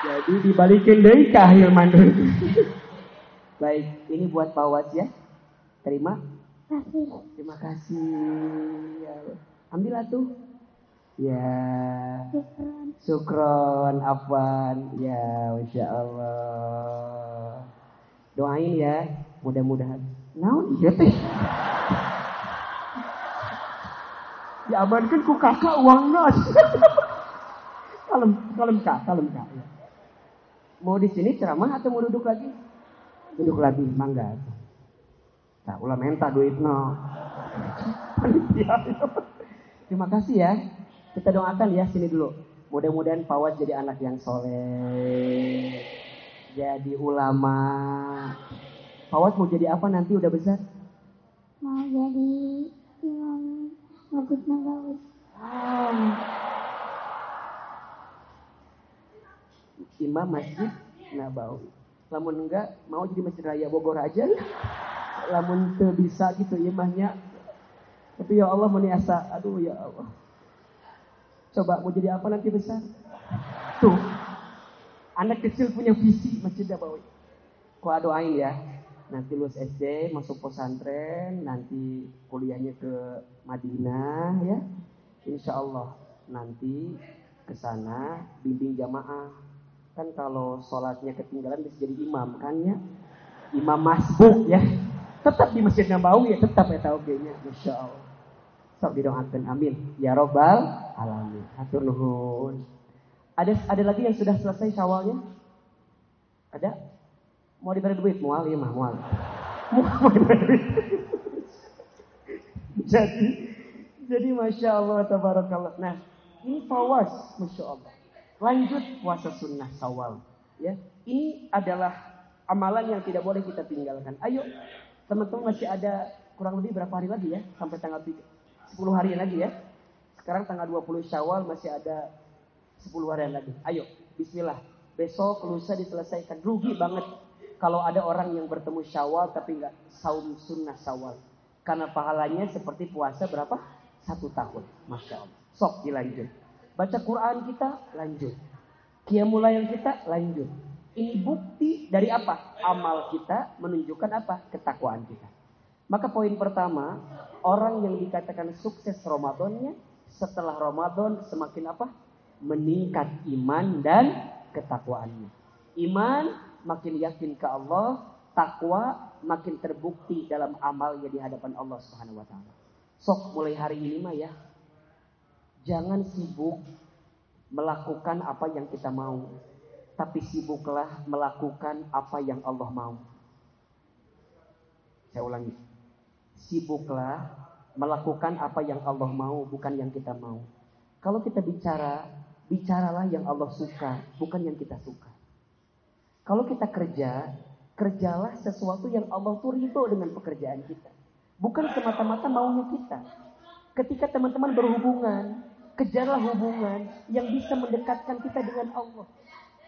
Jadi dibalikin deh ke Ahilman dulu. Baik, ini buat Pak Waz ya. Terima kasih. Ya. Ambil tuh. Ya. Syukron, afwan. Ya, Masya Allah. Doain ya, mudah-mudahan. Naon iya teh? Diamankan ku kakak uangna. Kalem kak. Ya. Mau di sini ceramah atau mau duduk lagi? Duduk lagi, mangga. Nah, ulah minta duitna. Terima kasih ya. Kita doakan ya, sini dulu. Mudah-mudahan Fawaz jadi anak yang soleh, jadi ulama. Fawaz mau jadi apa nanti udah besar? Mau jadi imam Masjid Nabawi. Imam Masjid Nabawi. Lamun enggak mau jadi Masjid Raya Bogor aja. Lamun teu bisa gitu imahnya. Tapi ya Allah meniasa, aduh ya Allah. Coba mau jadi apa nanti besar? Tuh, anak kecil punya visi Masjid Nabawi. Kau doain ya. Nanti lulus SD, masuk pesantren, nanti kuliahnya ke Madinah ya. Insya Allah nanti ke sana bimbing jamaah. Kan kalau sholatnya ketinggalan bisa jadi imam kan ya. Imam masbuk ya. Tetap di Masjid Nabawi ya, tetap ya tauhidnya. Insya Allah. Sok didoakan, amin. Ya Robbal Alamin. Hatur nuhun. Ada lagi yang sudah selesai Syawalnya? Ada? Mau diberi duit? Mual, iya mah mual. Jadi Masya Allah, tabarakallah. Nah, ini Fawaz, Masya Allah. Lanjut puasa sunnah Syawal. Ya, ini adalah amalan yang tidak boleh kita tinggalkan. Ayo, teman-teman masih ada kurang lebih berapa hari lagi ya? Sampai tanggal 10 hari lagi ya. Sekarang tanggal 20 Syawal masih ada 10 hari lagi. Ayo, bismillah. Besok lusa diselesaikan. Rugi banget kalau ada orang yang bertemu Syawal tapi nggak saum sunnah Syawal. Karena pahalanya seperti puasa berapa? 1 tahun. Masya Allah. Sok dilanjut. Baca Quran kita lanjut. Qiyamul Lail kita lanjut. Ini bukti dari apa? Amal kita menunjukkan apa? Ketakwaan kita. Maka poin pertama, orang yang dikatakan sukses Ramadannya setelah Ramadan semakin apa? Meningkat iman dan ketakwaannya. Iman makin yakin ke Allah, takwa makin terbukti dalam amalnya di hadapan Allah Subhanahu wa taala. Sok mulai hari ini mah ya. Jangan sibuk melakukan apa yang kita mau, tapi sibuklah melakukan apa yang Allah mau. Saya ulangi. Sibuklah melakukan apa yang Allah mau, bukan yang kita mau. Kalau kita bicara, bicaralah yang Allah suka, bukan yang kita suka. Kalau kita kerja, kerjalah sesuatu yang Allah tuh ridho dengan pekerjaan kita. Bukan semata-mata maunya kita. Ketika teman-teman berhubungan, kejarlah hubungan yang bisa mendekatkan kita dengan Allah.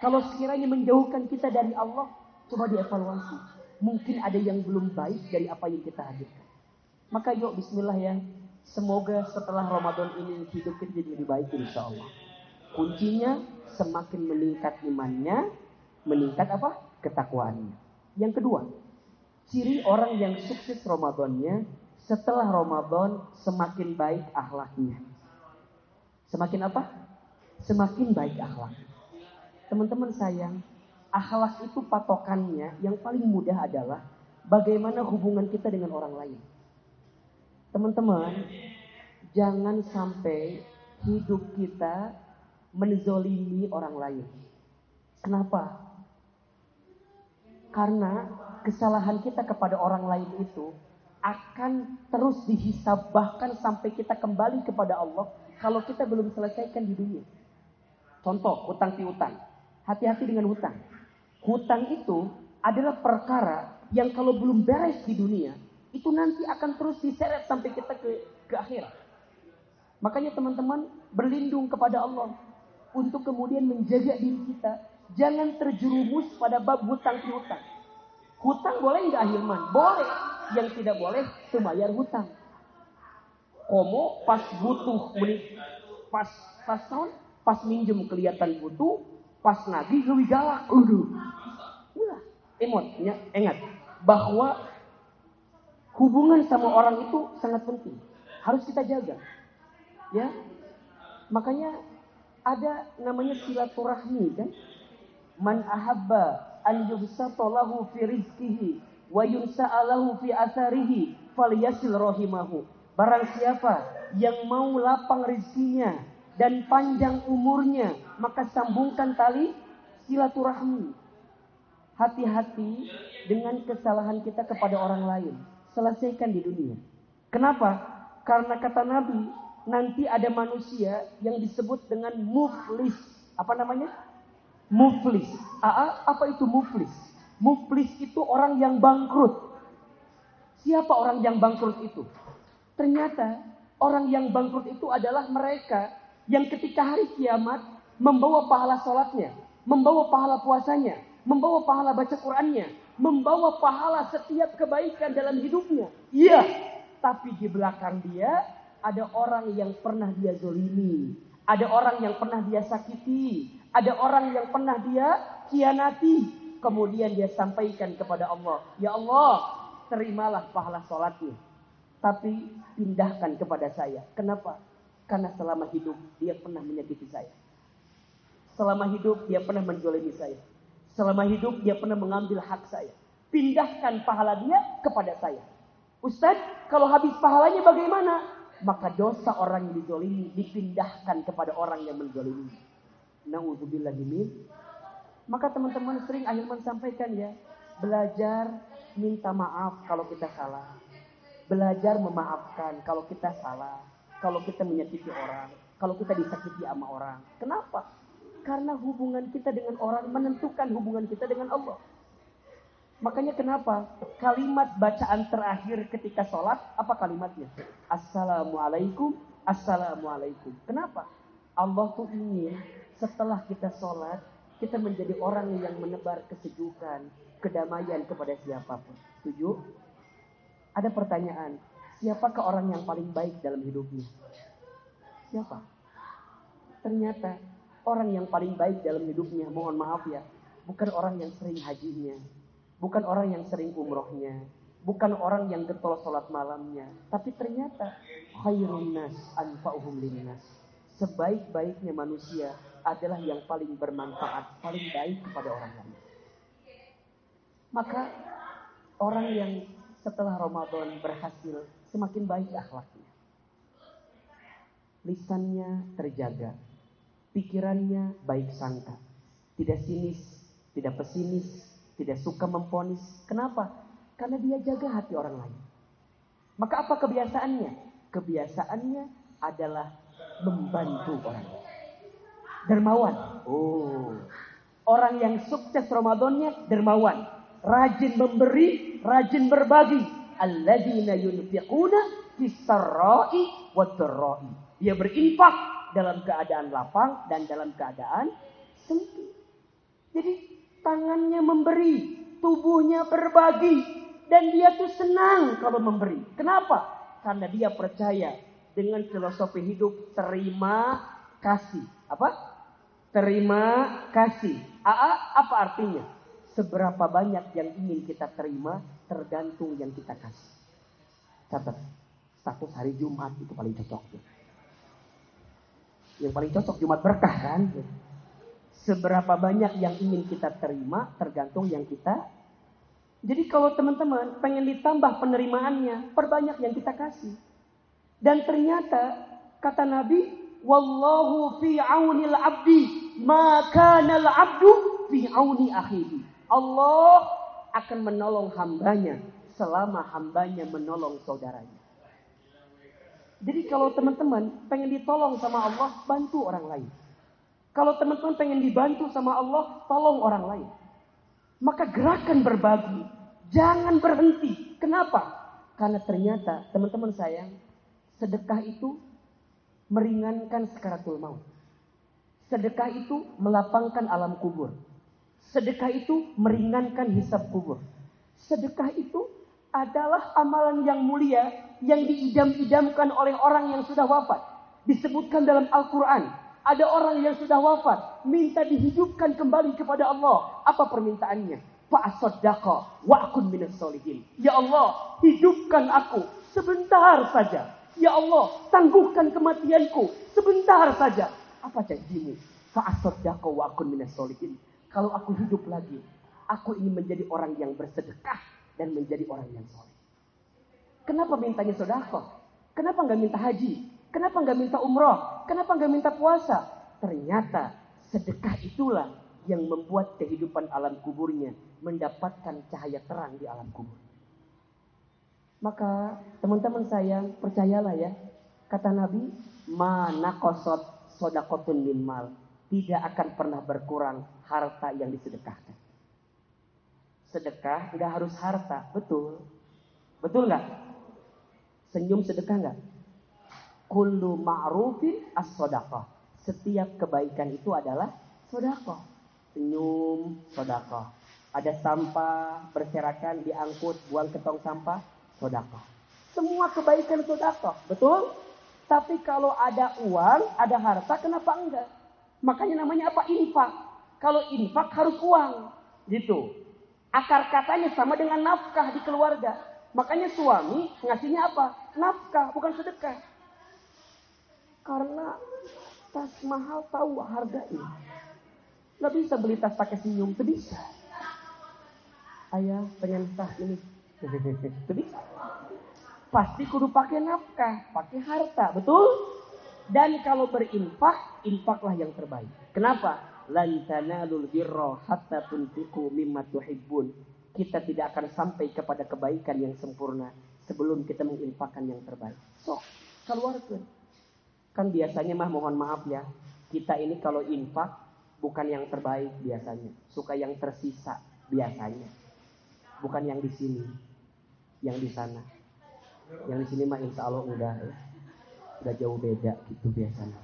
Kalau sekiranya menjauhkan kita dari Allah, coba dievaluasi. Mungkin ada yang belum baik dari apa yang kita hadirkan. Maka yuk bismillah ya. Semoga setelah Ramadan ini hidup kita jadi lebih baik insya Allah. Kuncinya semakin meningkat imannya, meningkat apa? Ketakwaannya. Yang kedua, ciri orang yang sukses Ramadannya, setelah Ramadan semakin baik akhlaknya. Semakin apa? Semakin baik akhlak. Teman-teman sayang, akhlak itu patokannya yang paling mudah adalah bagaimana hubungan kita dengan orang lain. Teman-teman, jangan sampai hidup kita menzolimi orang lain. Kenapa? Karena kesalahan kita kepada orang lain itu akan terus dihisab bahkan sampai kita kembali kepada Allah kalau kita belum selesaikan di dunia. Contoh, hutang piutang. Hati-hati dengan hutang. Hutang itu adalah perkara yang kalau belum beres di dunia, itu nanti akan terus diseret sampai kita ke akhirat. Makanya teman-teman berlindung kepada Allah untuk kemudian menjaga diri kita. Jangan terjerumus pada bab hutang piutang. Hutang boleh nggak Ahilman? Boleh. Yang tidak boleh itu bayar hutang. Komo pas butuh, pas tahun, pas minjem kelihatan butuh, pas nagih lebih galak. Udah, emotnya ingat bahwa hubungan sama orang itu sangat penting. Harus kita jaga. Ya. Makanya ada namanya silaturahmi kan. Man ahabba an yubsata lahu fi rizqihi wa yunsa'alahu fi atharihi falyasil rahimahu. Barang siapa yang mau lapang rezekinya dan panjang umurnya, maka sambungkan tali silaturahmi. Hati-hati dengan kesalahan kita kepada orang lain. Selesaikan di dunia. Kenapa? Karena kata Nabi, nanti ada manusia yang disebut dengan muflis. Apa namanya? Muflis. Apa itu muflis? Muflis itu orang yang bangkrut. Siapa orang yang bangkrut itu? Ternyata orang yang bangkrut itu adalah mereka yang ketika hari kiamat membawa pahala sholatnya, membawa pahala puasanya, membawa pahala baca Qur'annya, membawa pahala setiap kebaikan dalam hidupnya. Iya, tapi di belakang dia ada orang yang pernah dia zolimi, ada orang yang pernah dia sakiti, ada orang yang pernah dia khianati. Kemudian dia sampaikan kepada Allah, ya Allah, terimalah pahala sholatnya, tapi pindahkan kepada saya. Kenapa? Karena selama hidup dia pernah menyakiti saya. Selama hidup dia pernah menzalimi saya. Selama hidup dia pernah mengambil hak saya. Pindahkan pahala dia kepada saya. Ustaz, kalau habis pahalanya bagaimana? Maka dosa orang yang dizalimi dipindahkan kepada orang yang menzalimi. Na'udzubillahi min. Maka teman-teman sering Ahilman sampaikan ya, belajar minta maaf kalau kita salah. Belajar memaafkan kalau kita salah, kalau kita menyakiti orang, kalau kita disakiti sama orang. Kenapa? Karena hubungan kita dengan orang menentukan hubungan kita dengan Allah. Makanya kenapa? Kalimat bacaan terakhir ketika sholat, apa kalimatnya? Assalamualaikum, Assalamualaikum. Kenapa? Allah tuh ingin setelah kita sholat, kita menjadi orang yang menebar kesejukan, kedamaian kepada siapapun. Setuju? Ada pertanyaan, siapakah orang yang paling baik dalam hidupnya? Siapa? Ternyata orang yang paling baik dalam hidupnya, mohon maaf ya, bukan orang yang sering hajinya, bukan orang yang sering umrohnya, bukan orang yang getol sholat malamnya, tapi ternyata khairun nas anfa'uhum linnas. Sebaik-baiknya manusia adalah yang paling bermanfaat, paling baik kepada orang lain. Maka orang yang setelah Ramadan berhasil semakin baik akhlaknya. Lisannya terjaga. Pikirannya baik sangka. Tidak sinis, tidak pesimis, tidak suka memponis. Kenapa? Karena dia jaga hati orang lain. Maka apa kebiasaannya? Kebiasaannya adalah membantu orang lain. Dermawan. Orang yang sukses Ramadannya dermawan. Rajin memberi, rajin berbagi. Alladzina yunfiquna fis-sarra'i wad-dharra'i. Dia berinfak dalam keadaan lapang dan dalam keadaan sempit. Jadi tangannya memberi, tubuhnya berbagi, dan dia tuh senang kalau memberi. Kenapa? Karena dia percaya dengan filosofi hidup terima kasih. Apa? Terima kasih. Apa artinya? Seberapa banyak yang ingin kita terima tergantung yang kita kasih. Catat, status hari Jumat itu paling cocok. Yang paling cocok Jumat berkah kan? Seberapa banyak yang ingin kita terima tergantung yang kita. Jadi kalau teman-teman pengen ditambah penerimaannya, perbanyak yang kita kasih. Dan ternyata kata Nabi, wallahu fi aunil abdi, maka nal abdu fi auni akhihi. Allah akan menolong hambanya selama hambanya menolong saudaranya. Jadi kalau teman-teman pengen ditolong sama Allah, bantu orang lain. Kalau teman-teman pengen dibantu sama Allah, tolong orang lain. Maka gerakan berbagi, jangan berhenti. Kenapa? Karena ternyata teman-teman sayang, sedekah itu meringankan sakaratul maut. Sedekah itu melapangkan alam kubur. Sedekah itu meringankan hisab kubur. Sedekah itu adalah amalan yang mulia yang diidam-idamkan oleh orang yang sudah wafat. Disebutkan dalam Al-Quran. Ada orang yang sudah wafat, minta dihidupkan kembali kepada Allah. Apa permintaannya? Fa'asaddaqa wa'akun minas solihin. Ya Allah, hidupkan aku sebentar saja. Ya Allah, tangguhkan kematianku sebentar saja. Apa janjimu? Fa'asaddaqa wa akun minas sholihin. Kalau aku hidup lagi, aku ingin menjadi orang yang bersedekah dan menjadi orang yang soleh. Kenapa mintanya sedekah? Kenapa nggak minta haji? Kenapa nggak minta umroh? Kenapa nggak minta puasa? Ternyata sedekah itulah yang membuat kehidupan alam kuburnya mendapatkan cahaya terang di alam kubur. Maka teman-teman saya percayalah ya, kata Nabi, mana kosot sodakotun min mal, tidak akan pernah berkurang harta yang disedekahkan. Sedekah nggak harus harta, betul nggak? Senyum sedekah nggak? Kullu ma'rufin as-sodaqah. Setiap kebaikan itu adalah sodaqah. Senyum sodaqah. Ada sampah berserakan diangkut buang ke tong sampah, sodaqah. Semua kebaikan sodaqah, betul? Tapi kalau ada uang, ada harta, kenapa enggak? Makanya namanya apa? Infak. Kalau infak harus uang, gitu. Akar katanya sama dengan nafkah di keluarga. Makanya suami ngasihnya apa? Nafkah, bukan sedekah. Karena tas mahal tahu harganya. Nggak bisa beli tas pakai senyum, itu bisa. Ayah pengen tas ini, itu bisa. Pasti kudu pakai nafkah, pakai harta, betul? Dan kalau berinfak, infaklah yang terbaik. Kenapa? Lan tanalul birra hatta tunfiqu mimma tuhibbun. Kita tidak akan sampai kepada kebaikan yang sempurna sebelum kita menginfakkan yang terbaik. So, keluarkan. Kan biasanya mohon maaf ya, kita ini kalau infak bukan yang terbaik biasanya, suka yang tersisa biasanya. Bukan yang di sini, yang di sana. Yang di sini mah insya Allah udah jauh beda gitu biasanya.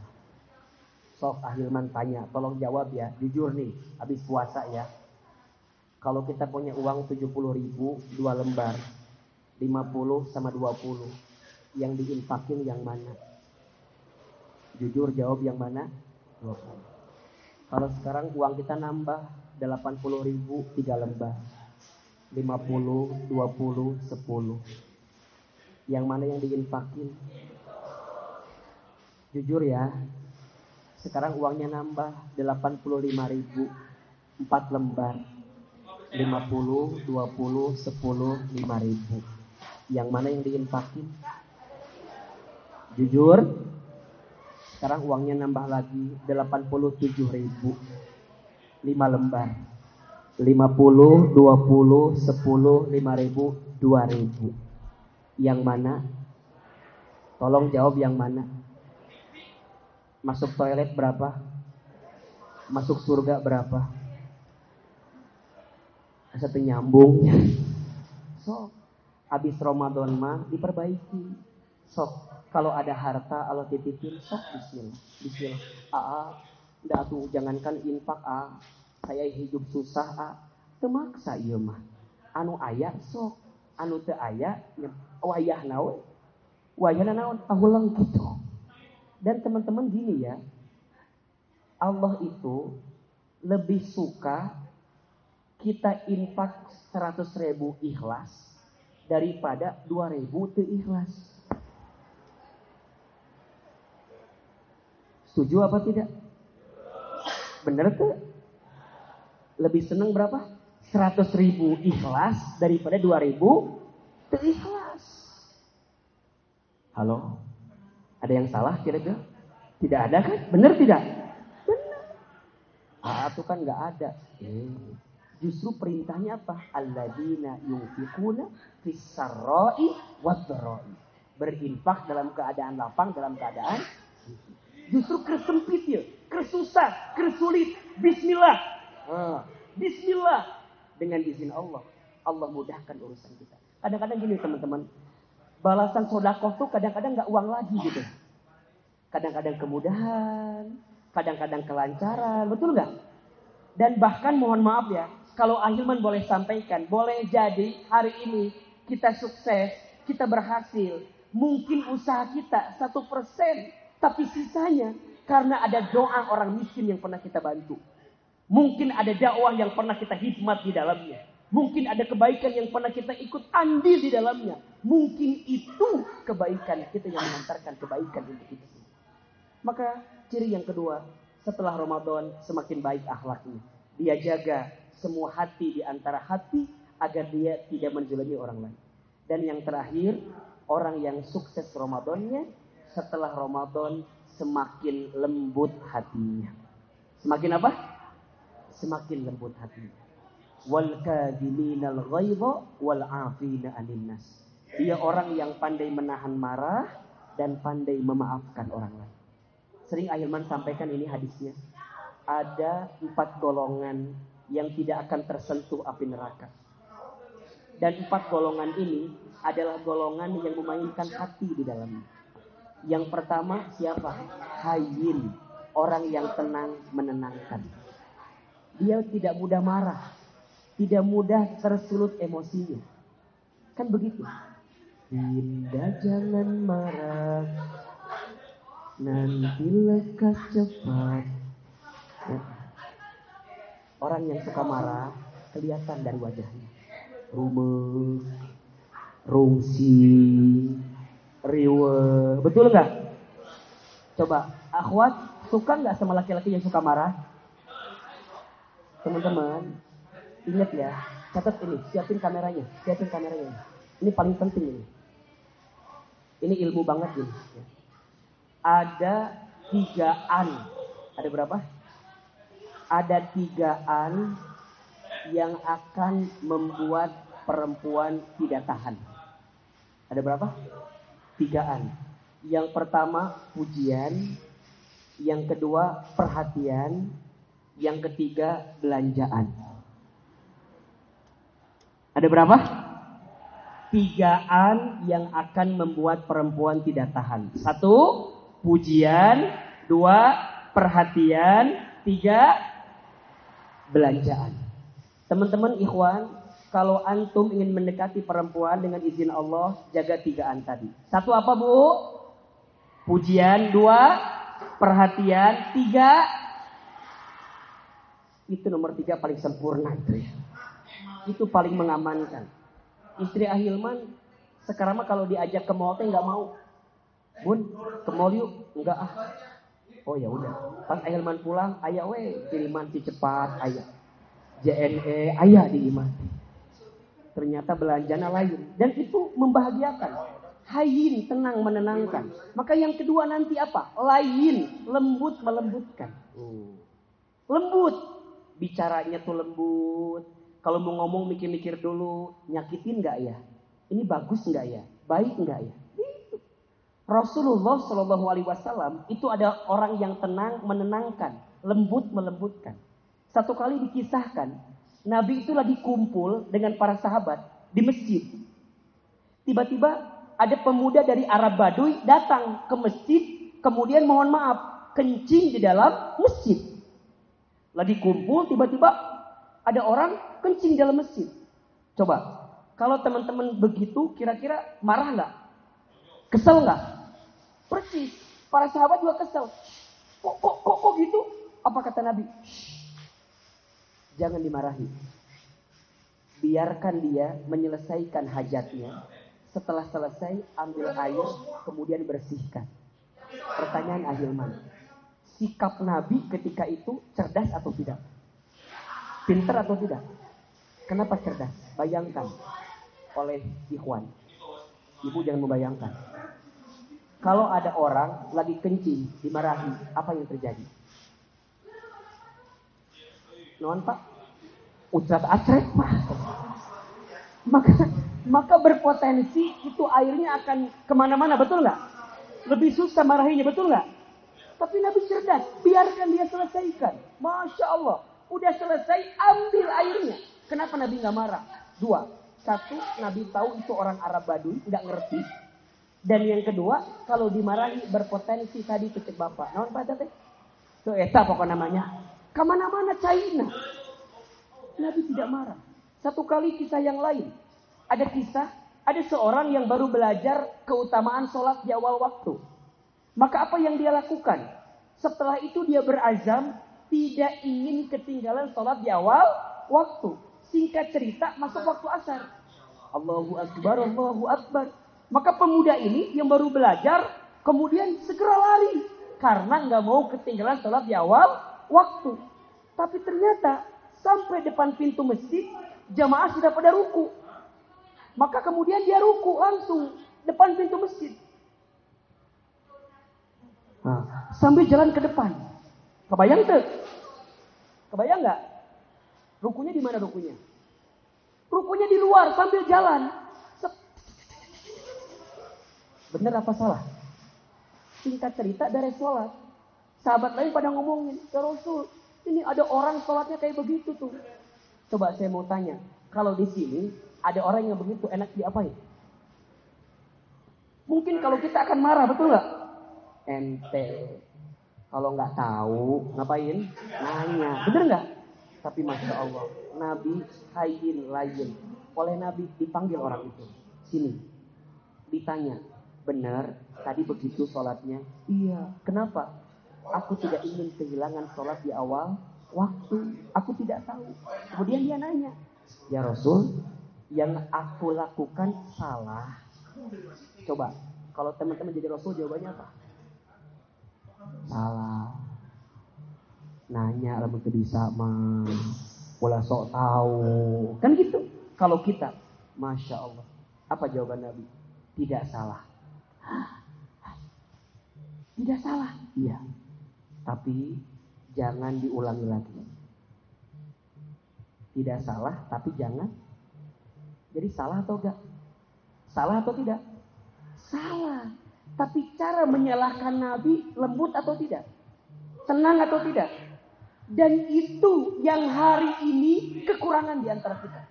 Sok Ahilman tanya, tolong jawab ya, jujur nih, habis puasa ya. Kalau kita punya uang 70.000, 2 lembar, 50 sama 20, yang diinfakin yang mana? Jujur jawab yang mana? 20. Kalau sekarang uang kita nambah 80.000, 3 lembar, 50, 20, 10. Yang mana yang diinfakin? Jujur ya, sekarang uangnya nambah 85.000, 4 lembar, 50, 20, 10, 5.000. Yang mana yang diinfakin? Jujur, sekarang uangnya nambah lagi 87.000, 5 lembar, 50, 20, 10, 5.000, 2.000. Yang mana? Tolong jawab yang mana? Masuk toilet berapa? Masuk surga berapa? Satu nyambung. So, habis Ramadan mah diperbaiki. Sok, kalau ada harta Allah titipin, sok bismillah. Nggak tuh jangankan infak saya hidup susah temaksa ieu mah. Anu aya sok, anu teu aya wayah naon? Wayahna naon? Ahulang gitu. Dan teman-teman gini ya, Allah itu lebih suka kita infak 100.000 ikhlas daripada 2.000 teu ikhlas. Setuju apa tidak? Bener tuh? Lebih seneng berapa? 100.000 ikhlas daripada 2.000 teu ikhlas. Halo? Ada yang salah kira-kira? Tidak ada kan? Benar tidak? Benar. Itu kan nggak ada. Justru perintahnya apa? Alladzina yunfiquna fis-sarra'i wad-dharra'i. Berinfak dalam keadaan lapang, dalam keadaan justru kesempit ya, kesusah, kesulit. Bismillah. Bismillah. Dengan izin Allah, Allah mudahkan urusan kita. Kadang-kadang gini teman-teman, balasan sedekah tuh kadang-kadang nggak uang lagi gitu. Kadang-kadang kemudahan, kadang-kadang kelancaran, betul nggak? Dan bahkan mohon maaf ya, kalau Ahilman boleh sampaikan, boleh jadi hari ini kita sukses, kita berhasil, mungkin usaha kita 1%, tapi sisanya karena ada doa orang miskin yang pernah kita bantu. Mungkin ada dakwah yang pernah kita hikmat di dalamnya. Mungkin ada kebaikan yang pernah kita ikut andil di dalamnya. Mungkin itu kebaikan kita yang mengantarkan kebaikan untuk kita. Maka ciri yang kedua, setelah Ramadan semakin baik akhlaknya. Dia jaga semua hati di antara hati agar dia tidak menzalimi orang lain. Dan yang terakhir, orang yang sukses Ramadannya setelah Ramadan semakin lembut hatinya. Semakin apa? Semakin lembut hatinya. Wal kadhiminal ghaidha wal 'afina 'anil nas. Dia orang yang pandai menahan marah dan pandai memaafkan orang lain. Sering Ahilman sampaikan ini hadisnya. Ada 4 golongan yang tidak akan tersentuh api neraka. Dan 4 golongan ini adalah golongan yang memainkan hati di dalamnya. Yang pertama siapa? Hayyin, orang yang tenang menenangkan. Dia tidak mudah marah, tidak mudah tersulut emosinya. Kan begitu. Dinda jangan marah, nanti lekas cepat. Ya. Orang yang suka marah kelihatan dari wajahnya. Rumah, rungsi, riwe. Betul nggak? Coba, akhwat suka nggak sama laki-laki yang suka marah? Teman-teman, ingat ya, catat ini, siapin kameranya. Ini paling penting ini. Ini ilmu banget ini. Ada 3-an. Ada berapa? Ada 3-an yang akan membuat perempuan tidak tahan. Ada berapa? 3-an. Yang pertama pujian, yang kedua perhatian, yang ketiga belanjaan. Ada berapa? 3-an yang akan membuat perempuan tidak tahan. 1, pujian. 2, perhatian. 3, belanjaan. Teman-teman ikhwan, kalau antum ingin mendekati perempuan dengan izin Allah, jaga 3-an tadi. 1 apa bu? Pujian. 2, perhatian. 3, itu nomor 3 paling sempurna itu ya. Itu paling mengamankan. Istri Ahilman sekarang mah kalau diajak ke mall teh nggak mau. Bun, ke mall yuk. Enggak ah. Oh ya udah. Pas Ahilman pulang, ayah we kiriman si cepat, ayah. JNE, ayah di Iman. Ternyata belanjana lain. Dan itu membahagiakan. Hayyin, tenang, menenangkan. Maka yang kedua nanti apa? Lain, lembut, melembutkan. Lembut. Bicaranya tuh lembut. Kalau mau ngomong mikir-mikir dulu, nyakitin nggak ya? Ini bagus nggak ya? Baik nggak ya? Itu. Rasulullah Shallallahu Alaihi Wasallam itu ada orang yang tenang, menenangkan, lembut, melembutkan. Satu kali dikisahkan, Nabi itu lagi kumpul dengan para sahabat di masjid. Tiba-tiba ada pemuda dari Arab Baduy datang ke masjid, kemudian mohon maaf, kencing di dalam masjid. Lagi kumpul, tiba-tiba ada orang kencing dalam masjid. Coba, kalau teman-teman begitu, kira-kira marah nggak? Kesel nggak? Persis. Para sahabat juga kesel. Kok gitu? Apa kata Nabi? Jangan dimarahi. Biarkan dia menyelesaikan hajatnya. Setelah selesai, ambil air, kemudian bersihkan. Pertanyaan Ahilman. Sikap Nabi ketika itu cerdas atau tidak? Pintar atau tidak? Kenapa cerdas? Bayangkan oleh ikhwan. Ibu jangan membayangkan. Kalau ada orang lagi kencing, dimarahi, apa yang terjadi? Non pak? Ucap acret pak. Maka berpotensi itu airnya akan kemana-mana, betul nggak? Lebih susah marahinya, betul nggak? Tapi Nabi cerdas, biarkan dia selesaikan. Masya Allah, udah selesai, ambil airnya. Kenapa Nabi nggak marah? 2, 1, Nabi tahu itu orang Arab Baduy, nggak ngerti. Dan yang kedua, kalau dimarahi berpotensi tadi kecek bapak. Naon pada teh? Tuh eta pokok namanya. Kemana-mana China. Nabi tidak marah. Satu kali kisah yang lain. Ada kisah, ada seorang yang baru belajar keutamaan sholat di awal waktu. Maka apa yang dia lakukan? Setelah itu dia berazam tidak ingin ketinggalan sholat di awal waktu. Singkat cerita, masuk waktu asar. Allahu Akbar, Allahu Akbar. Maka pemuda ini yang baru belajar kemudian segera lari karena nggak mau ketinggalan sholat di awal waktu. Tapi ternyata sampai depan pintu masjid jamaah sudah pada ruku. Maka kemudian dia ruku langsung depan pintu masjid. Nah, sambil jalan ke depan. Kebayang tuh? Kebayang nggak? Rukunya di mana rukunya? Rukunya di luar sambil jalan. Bener apa salah? Singkat cerita dari sholat. Sahabat lain pada ngomongin, ya Rasul, ini ada orang sholatnya kayak begitu tuh. Coba saya mau tanya, kalau di sini ada orang yang begitu, enak diapain? Mungkin kalau kita akan marah, betul nggak? Ente, kalau nggak tahu ngapain? Nanya, bener nggak? Tapi masya Allah, Nabi hayyin layyin. Oleh Nabi dipanggil orang itu, sini, ditanya, benar tadi begitu sholatnya? Iya. Kenapa? Aku tidak ingin kehilangan sholat di awal waktu. Aku tidak tahu. Kemudian dia nanya, ya Rasul, yang aku lakukan salah. Coba, kalau teman-teman jadi Rasul jawabannya apa? Salah. Nanya lah begitu bisa mah. Bola sok tahu. Kan gitu. Kalau kita, masya Allah. Apa jawaban Nabi? Tidak salah. Tidak salah. Iya. Tapi jangan diulangi lagi. Tidak salah, tapi jangan. Jadi salah atau enggak? Salah atau tidak? Salah. Tapi cara menyalahkan Nabi lembut atau tidak? Tenang atau tidak? Dan itu yang hari ini kekurangan di antara kita.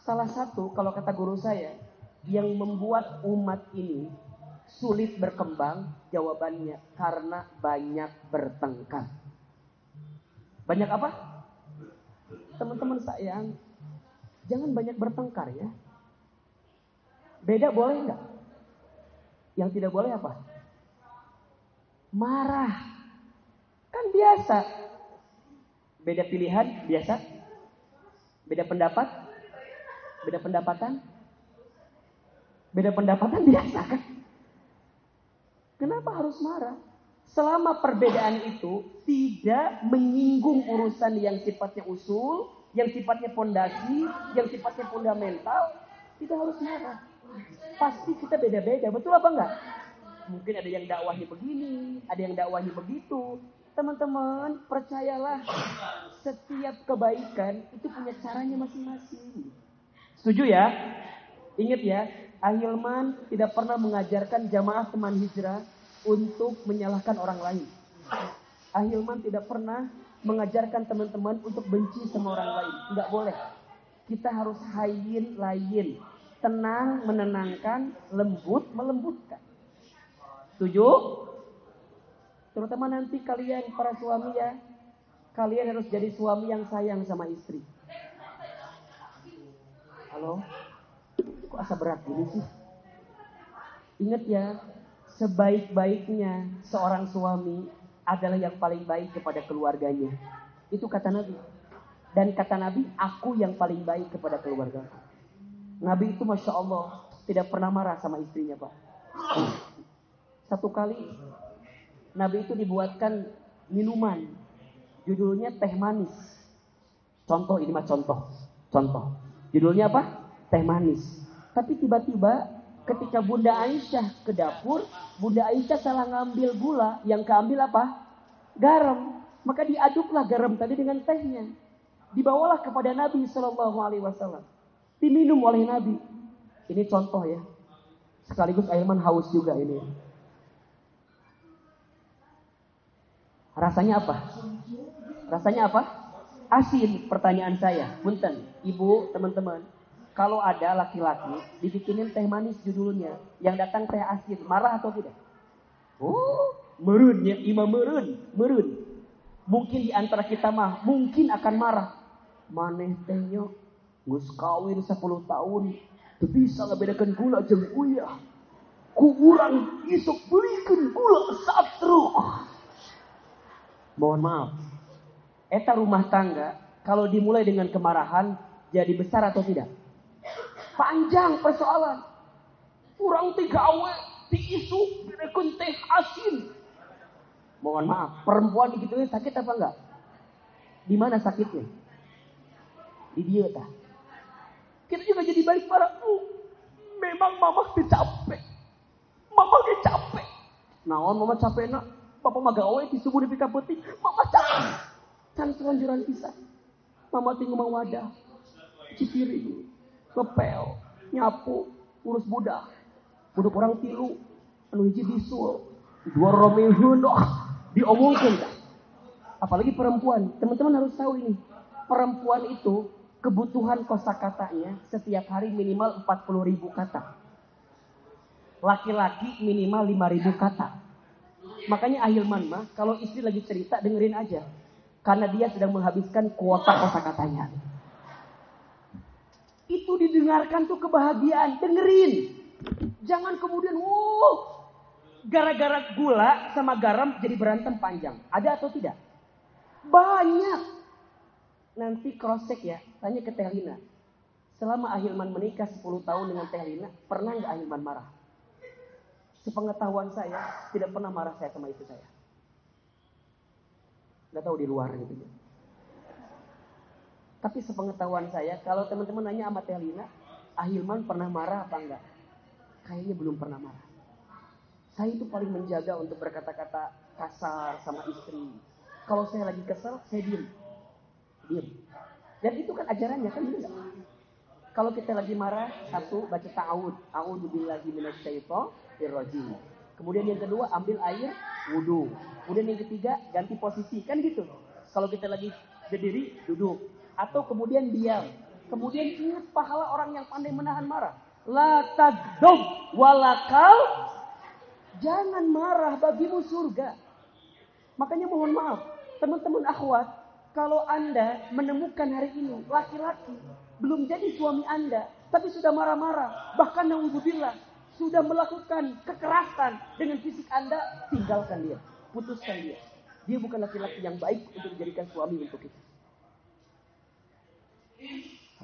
Salah satu, kalau kata guru saya, yang membuat umat ini sulit berkembang, jawabannya karena banyak bertengkar. Banyak apa? Teman-teman sayang, jangan banyak bertengkar ya. Beda boleh enggak? Yang tidak boleh apa? Marah. Kan biasa. Beda pilihan, biasa. Beda pendapat, beda pendapatan. Beda pendapatan biasa kan? Kenapa harus marah? Selama perbedaan itu tidak menyinggung urusan yang sifatnya usul, yang sifatnya pondasi, yang sifatnya fundamental, tidak harus marah. Pasti kita beda-beda, betul apa enggak? Mungkin ada yang dakwahnya begini, ada yang dakwahnya begitu. Teman-teman, percayalah, setiap kebaikan itu punya caranya masing-masing. Setuju ya? Ingat ya, Ahilman tidak pernah mengajarkan jamaah teman hijrah untuk menyalahkan orang lain. Ahilman tidak pernah mengajarkan teman-teman untuk benci sama orang lain. Enggak boleh. Kita harus hayyin layyin. Tenang, menenangkan, lembut, melembutkan. Setuju? Terutama nanti kalian para suami ya. Kalian harus jadi suami yang sayang sama istri. Halo? Kok asa berat gini sih? Ingat ya, sebaik-baiknya seorang suami adalah yang paling baik kepada keluarganya. Itu kata Nabi. Dan kata Nabi, aku yang paling baik kepada keluarga. Nabi itu Masya Allah tidak pernah marah sama istrinya Pak. Satu kali Nabi itu dibuatkan minuman. Judulnya teh manis. Contoh, ini mah contoh. Judulnya apa? Teh manis. Tapi tiba-tiba ketika Bunda Aisyah ke dapur, Bunda Aisyah salah ngambil gula, yang keambil apa? Garam. Maka diaduklah garam tadi dengan tehnya. Dibawalah kepada Nabi SAW. Diminum oleh Nabi. Ini contoh ya. Sekaligus Ahilman haus juga ini. Rasanya apa? Rasanya apa? Asin. Pertanyaan saya. Punten, ibu, teman-teman. Kalau ada laki-laki dibikinin teh manis judulnya, yang datang teh asin, marah atau tidak? Oh, merun ya, imam merun. Mungkin di antara kita mah mungkin akan marah. Maneh tehnya geus kawin 10 tahun, teu bisa ngabedakeun gula jeung uyah. Ku urang isuk beulikeun gula satruk. Mohon maaf. Eta rumah tangga kalau dimulai dengan kemarahan, jadi besar atau tidak? Panjang persoalan. Kurang 3 awe diisu direkun teh asin. Mohon maaf, perempuan digituin sakit apa enggak? Di mana sakitnya? Di dia tah. Kita juga jadi balik marah. Memang mama capek. Mama capek. Naon mama capek nak? Papa mah gawe di subuh di pika putih. Mama capek. Can selanjuran pisah. Mama tinggal mau wadah. Cipiring. Ngepel. Nyapu. Urus budak. Budak orang tilu. Anu hiji bisul. 2 Romeo diomongkan. Apalagi perempuan. Teman-teman harus tahu ini. Perempuan itu kebutuhan kosakatanya setiap hari minimal 40.000 kata. Laki-laki minimal 5.000 kata. Makanya Ahilman mah kalau istri lagi cerita dengerin aja. Karena dia sedang menghabiskan kuota kosakatanya. Itu didengarkan tuh kebahagiaan. Dengerin. Jangan kemudian gara-gara gula sama garam jadi berantem panjang. Ada atau tidak? Banyak. Nanti cross check ya, tanya ke Teh Lina. Selama Ahilman menikah 10 tahun dengan Teh Lina, pernah nggak Ahilman marah? Sepengetahuan saya, tidak pernah marah saya sama istri saya. Nggak tahu di luar gitu. Tapi sepengetahuan saya, kalau teman-teman nanya sama Teh Lina, Ahilman pernah marah apa enggak? Kayaknya belum pernah marah. Saya itu paling menjaga untuk berkata-kata kasar sama istri. Kalau saya lagi kesel, saya diem. Dan itu kan ajarannya kan benar. Kalau kita lagi marah, 1 baca ta'awud, a'udzubillahi minasyaitonir rajim. Kemudian yang kedua ambil air wudu. Kemudian yang ketiga ganti posisi kan gitu. Kalau kita lagi berdiri duduk atau kemudian diam. Kemudian ingat pahala orang yang pandai menahan marah. La taghdab walakal, jangan marah bagimu surga. Makanya mohon maaf teman-teman akhwat. Kalau Anda menemukan hari ini laki-laki belum jadi suami Anda, tapi sudah marah-marah, bahkan naudzubillah sudah melakukan kekerasan dengan fisik Anda, tinggalkan dia, putuskan dia. Dia bukan laki-laki yang baik untuk dijadikan suami untuk kita.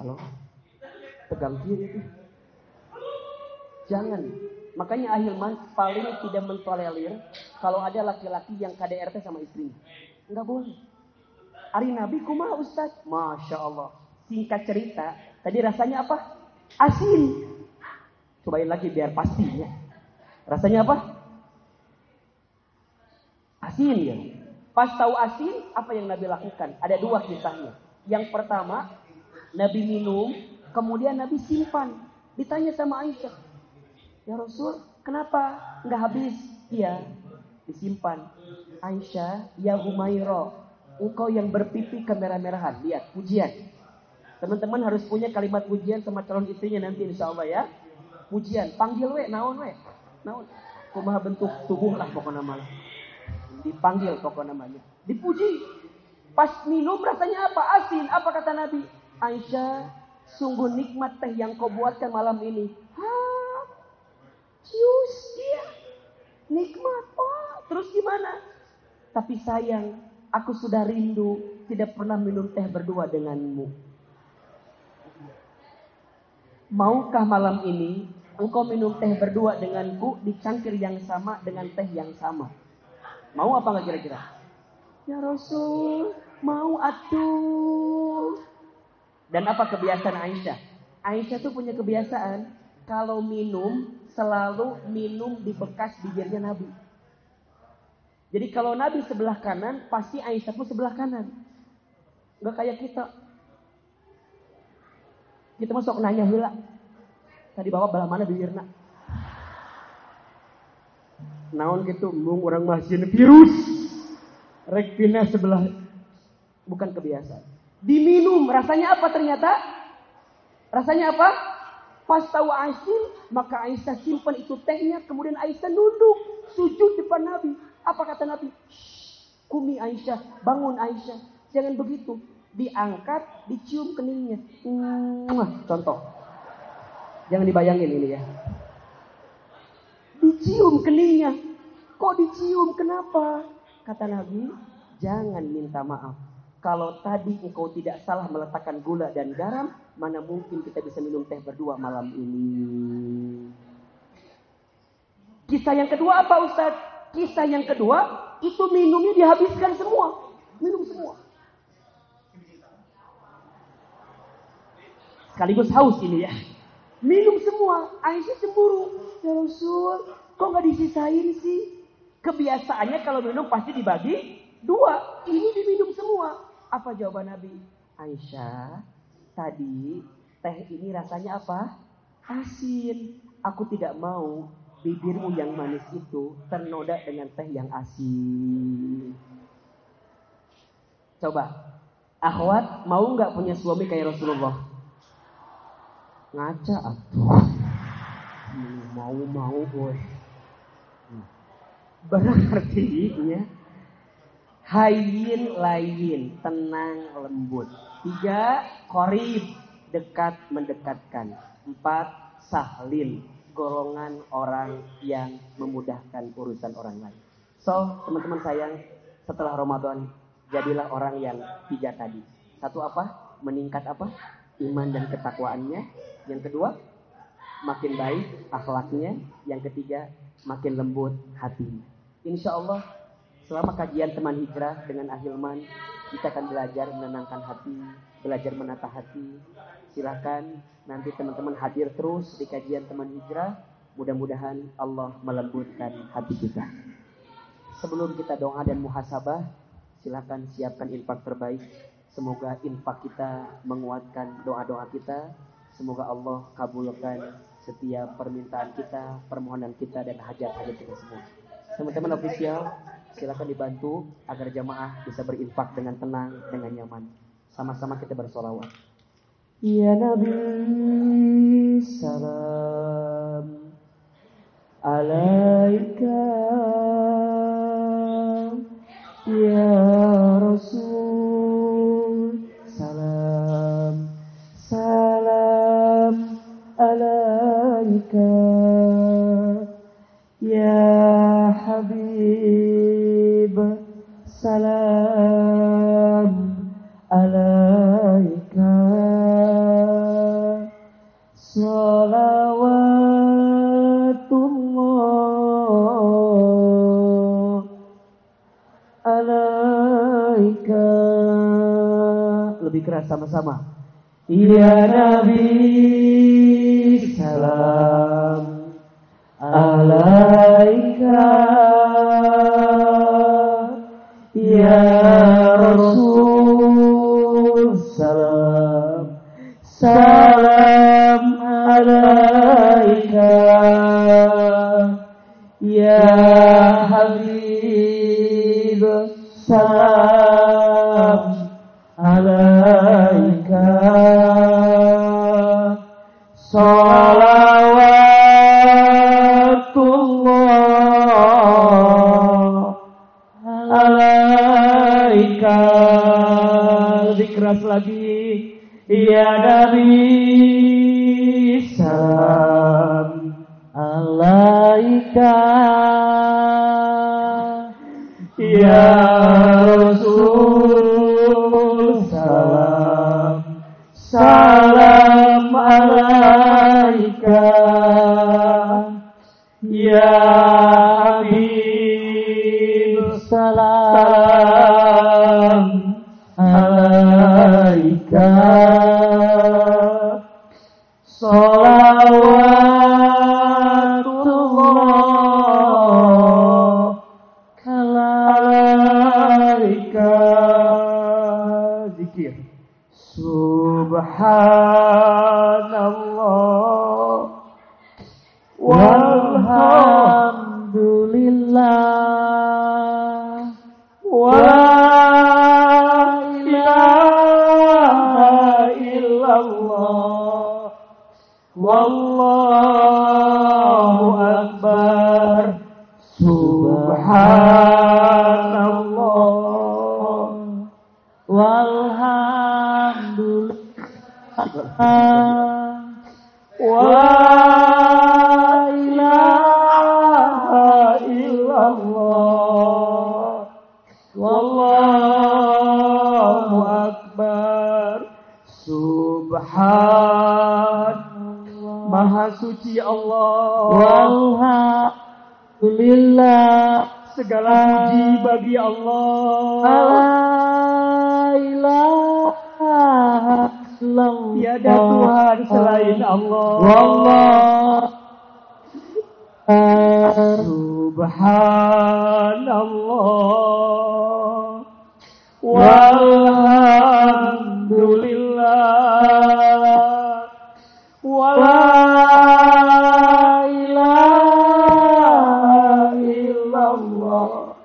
Halo, pegang kiri itu. Jangan. Makanya Ahilman paling tidak mentolerir kalau ada laki-laki yang KDRT sama istrinya. Enggak boleh. Ari Nabi kumaha Ustaz? Masya Allah. Singkat cerita, tadi rasanya apa? Asin. Cobain lagi biar pastinya. Rasanya apa? Asin ya. Pas tahu asin, apa yang Nabi lakukan? Ada 2 kisahnya. Yang pertama, Nabi minum, kemudian Nabi simpan. Ditanya sama Aisyah, ya Rasul, kenapa nggak habis? Iya, disimpan. Aisyah, ya Humairah, engkau yang berpipi kemerah-merahan. Lihat, pujian. Teman-teman harus punya kalimat pujian sama calon istrinya nanti insya Allah ya. Pujian, panggil we, naon we. Naon. Kumaha bentuk tubuh lah pokoknya namanya. Dipanggil pokoknya namanya. Dipuji. Pas minum rasanya apa? Asin. Apa kata Nabi? Aisyah, sungguh nikmat teh yang kau buatkan malam ini. Cius dia. Nikmat. Oh, terus gimana? Tapi sayang, aku sudah rindu tidak pernah minum teh berdua denganmu. Maukah malam ini engkau minum teh berdua denganku di cangkir yang sama dengan teh yang sama? Mau apa enggak kira-kira? Ya Rasul, mau atuh. Dan apa kebiasaan Aisyah? Aisyah tuh punya kebiasaan kalau minum selalu minum di bekas bibirnya Nabi. Jadi kalau Nabi sebelah kanan, pasti Aisyah pun sebelah kanan. Enggak kayak kita. Kita masuk nanya heula. Tadi bawa belah mana bibirna? Naon gitu, mung urang mah sieun virus. Rek pina sebelah. Bukan kebiasaan. Diminum, rasanya apa ternyata? Rasanya apa? Pas tahu asin, maka Aisyah simpan itu tehnya, kemudian Aisyah nunduk, sujud depan Nabi. Apa kata Nabi? Kumi Aisyah, bangun Aisyah. Jangan begitu. Diangkat, dicium keningnya. Contoh. Jangan dibayangin ini ya. Dicium keningnya. Kok dicium? Kenapa? Kata Nabi, jangan minta maaf. Kalau tadi engkau tidak salah meletakkan gula dan garam, mana mungkin kita bisa minum teh berdua malam ini. Kisah yang kedua apa Ustaz? Kisah yang kedua, itu minumnya dihabiskan semua. Minum semua. Sekaligus haus ini ya. Minum semua. Aisyah cemburu. Ya Rasul, kok gak disisain sih? Kebiasaannya kalau minum pasti dibagi 2. Ini diminum semua. Apa jawaban Nabi? Aisyah, tadi teh ini rasanya apa? Asin. Aku tidak mau bibirmu yang manis itu ternoda dengan teh yang asin. Coba, akhwat mau nggak punya suami kayak Rasulullah? Ngaca atuh. Mau boy. Berarti ya. Hayyin layin, tenang lembut. 3, qorib, dekat mendekatkan. 4, sahlin, golongan orang yang memudahkan urusan orang lain. So, teman-teman sayang, setelah Ramadan, jadilah orang yang 3 tadi. 1 apa? Meningkat apa? Iman dan ketakwaannya. Yang kedua, makin baik akhlaknya. Yang ketiga, makin lembut hatinya. Insya Allah, selama kajian teman hijrah dengan Ahilman, kita akan belajar menenangkan hati, belajar menata hati. Silakan nanti teman-teman hadir terus di kajian teman hijrah. Mudah-mudahan Allah melembutkan hati kita. Sebelum kita doa dan muhasabah, silakan siapkan infak terbaik. Semoga infak kita menguatkan doa-doa kita. Semoga Allah kabulkan setiap permintaan kita, permohonan kita, dan hajat-hajat kita semua. Teman-teman ofisial, silakan dibantu agar jamaah bisa berinfak dengan tenang, dengan nyaman. Sama-sama kita bersolawat. Ya Nabi, salam alaika. Ya Rasul, salam alaika. Ya Habib, salam alaika. Salawatullah alaika. Lebih keras sama-sama. Ya Nabi, salam alaika. Ya Rasul, salam alaika. Ya Habib, salam alaika. Salawatullah alaika. Lebih keras lagi. Ya Nabi, salam alaika. Ya Rasul, salam alaika. Ya Habib, salam alaika. Salawatullah alaika. Zikir. Subhanallah walhamdulillah wa ilaha illallah wallahu akbar. Subhanallah walhamdulillah wa ilaha illallah wallahu Subhan, Maha suci Allah. Walhamdulillah, segala puji bagi Allah. la ilaha illallah, tiada Tuhan selain Allah. wallah, Subhanallah, walhamdulillah, wala ilaha illallah,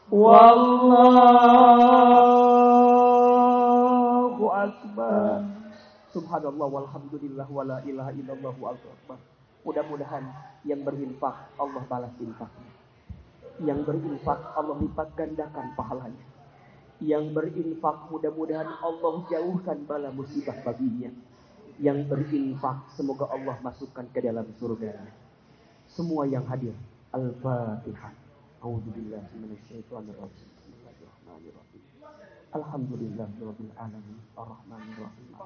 wallahu akbar. Subhanallah walhamdulillah wala ilaha illallah wallahu akbar. Mudah-mudahan yang berinfak Allah balas infaknya. Yang berinfak Allah lipat gandakan pahalanya. Yang berinfak mudah-mudahan Allah jauhkan bala musibah baginya. Yang berinfak semoga Allah masukkan ke dalam surganya. Semua yang hadir, Al-Fatihah. A'udzubillahi minasyaitonirrajim. Bismillahirrahmanirrahim. Alhamdulillahirabbil alamin. Arrahmanirrahim.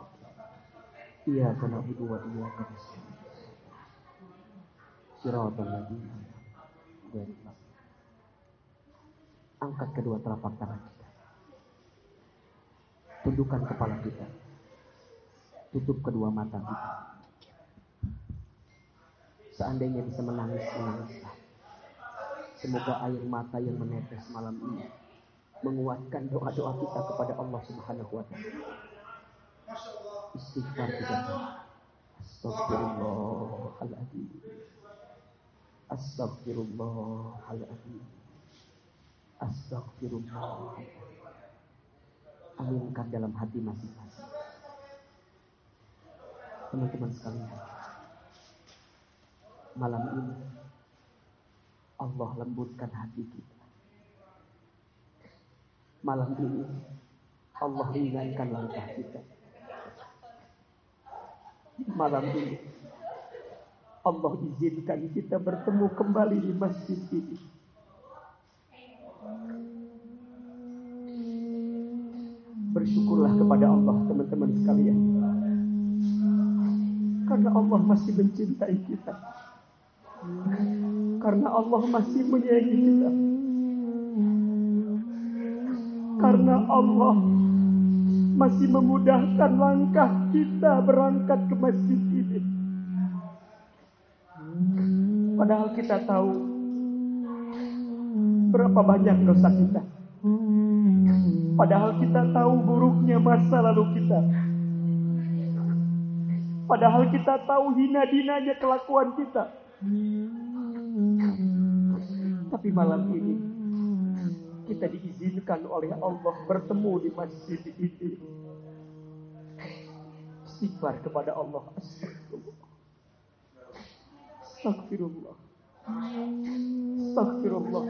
Iyyaka na'budu wa iyyaka nasta'in. Shiratal ladzina an'amta 'alaihim. Angkat kedua telapak tangan kita. Tundukkan kepala kita. Tutup kedua mata kita. Seandainya bisa menangis, menangislah. Semoga air mata yang menetes malam ini menguatkan doa-doa kita kepada Allah Subhanahu wa taala. Istighfar kita. Astagfirullahaladzim. Astagfirullahaladzim. Astagfirullahaladzim. Aminkan dalam hati masing-masing. Teman-teman sekalian, malam ini Allah lembutkan hati kita. Malam ini Allah ringankan langkah kita. Malam ini Allah izinkan kita bertemu kembali di masjid ini. Bersyukurlah kepada Allah, teman-teman sekalian. Karena Allah masih mencintai kita. Karena Allah masih menyayangi kita. Karena Allah masih memudahkan langkah kita berangkat ke masjid ini. Padahal kita tahu berapa banyak dosa kita. Padahal kita tahu buruknya masa lalu kita. Padahal kita tahu hina-dinanya kelakuan kita. Tapi malam ini kita diizinkan oleh Allah bertemu di masjid ini. Istighfar kepada Allah. Astagfirullah. Astagfirullah.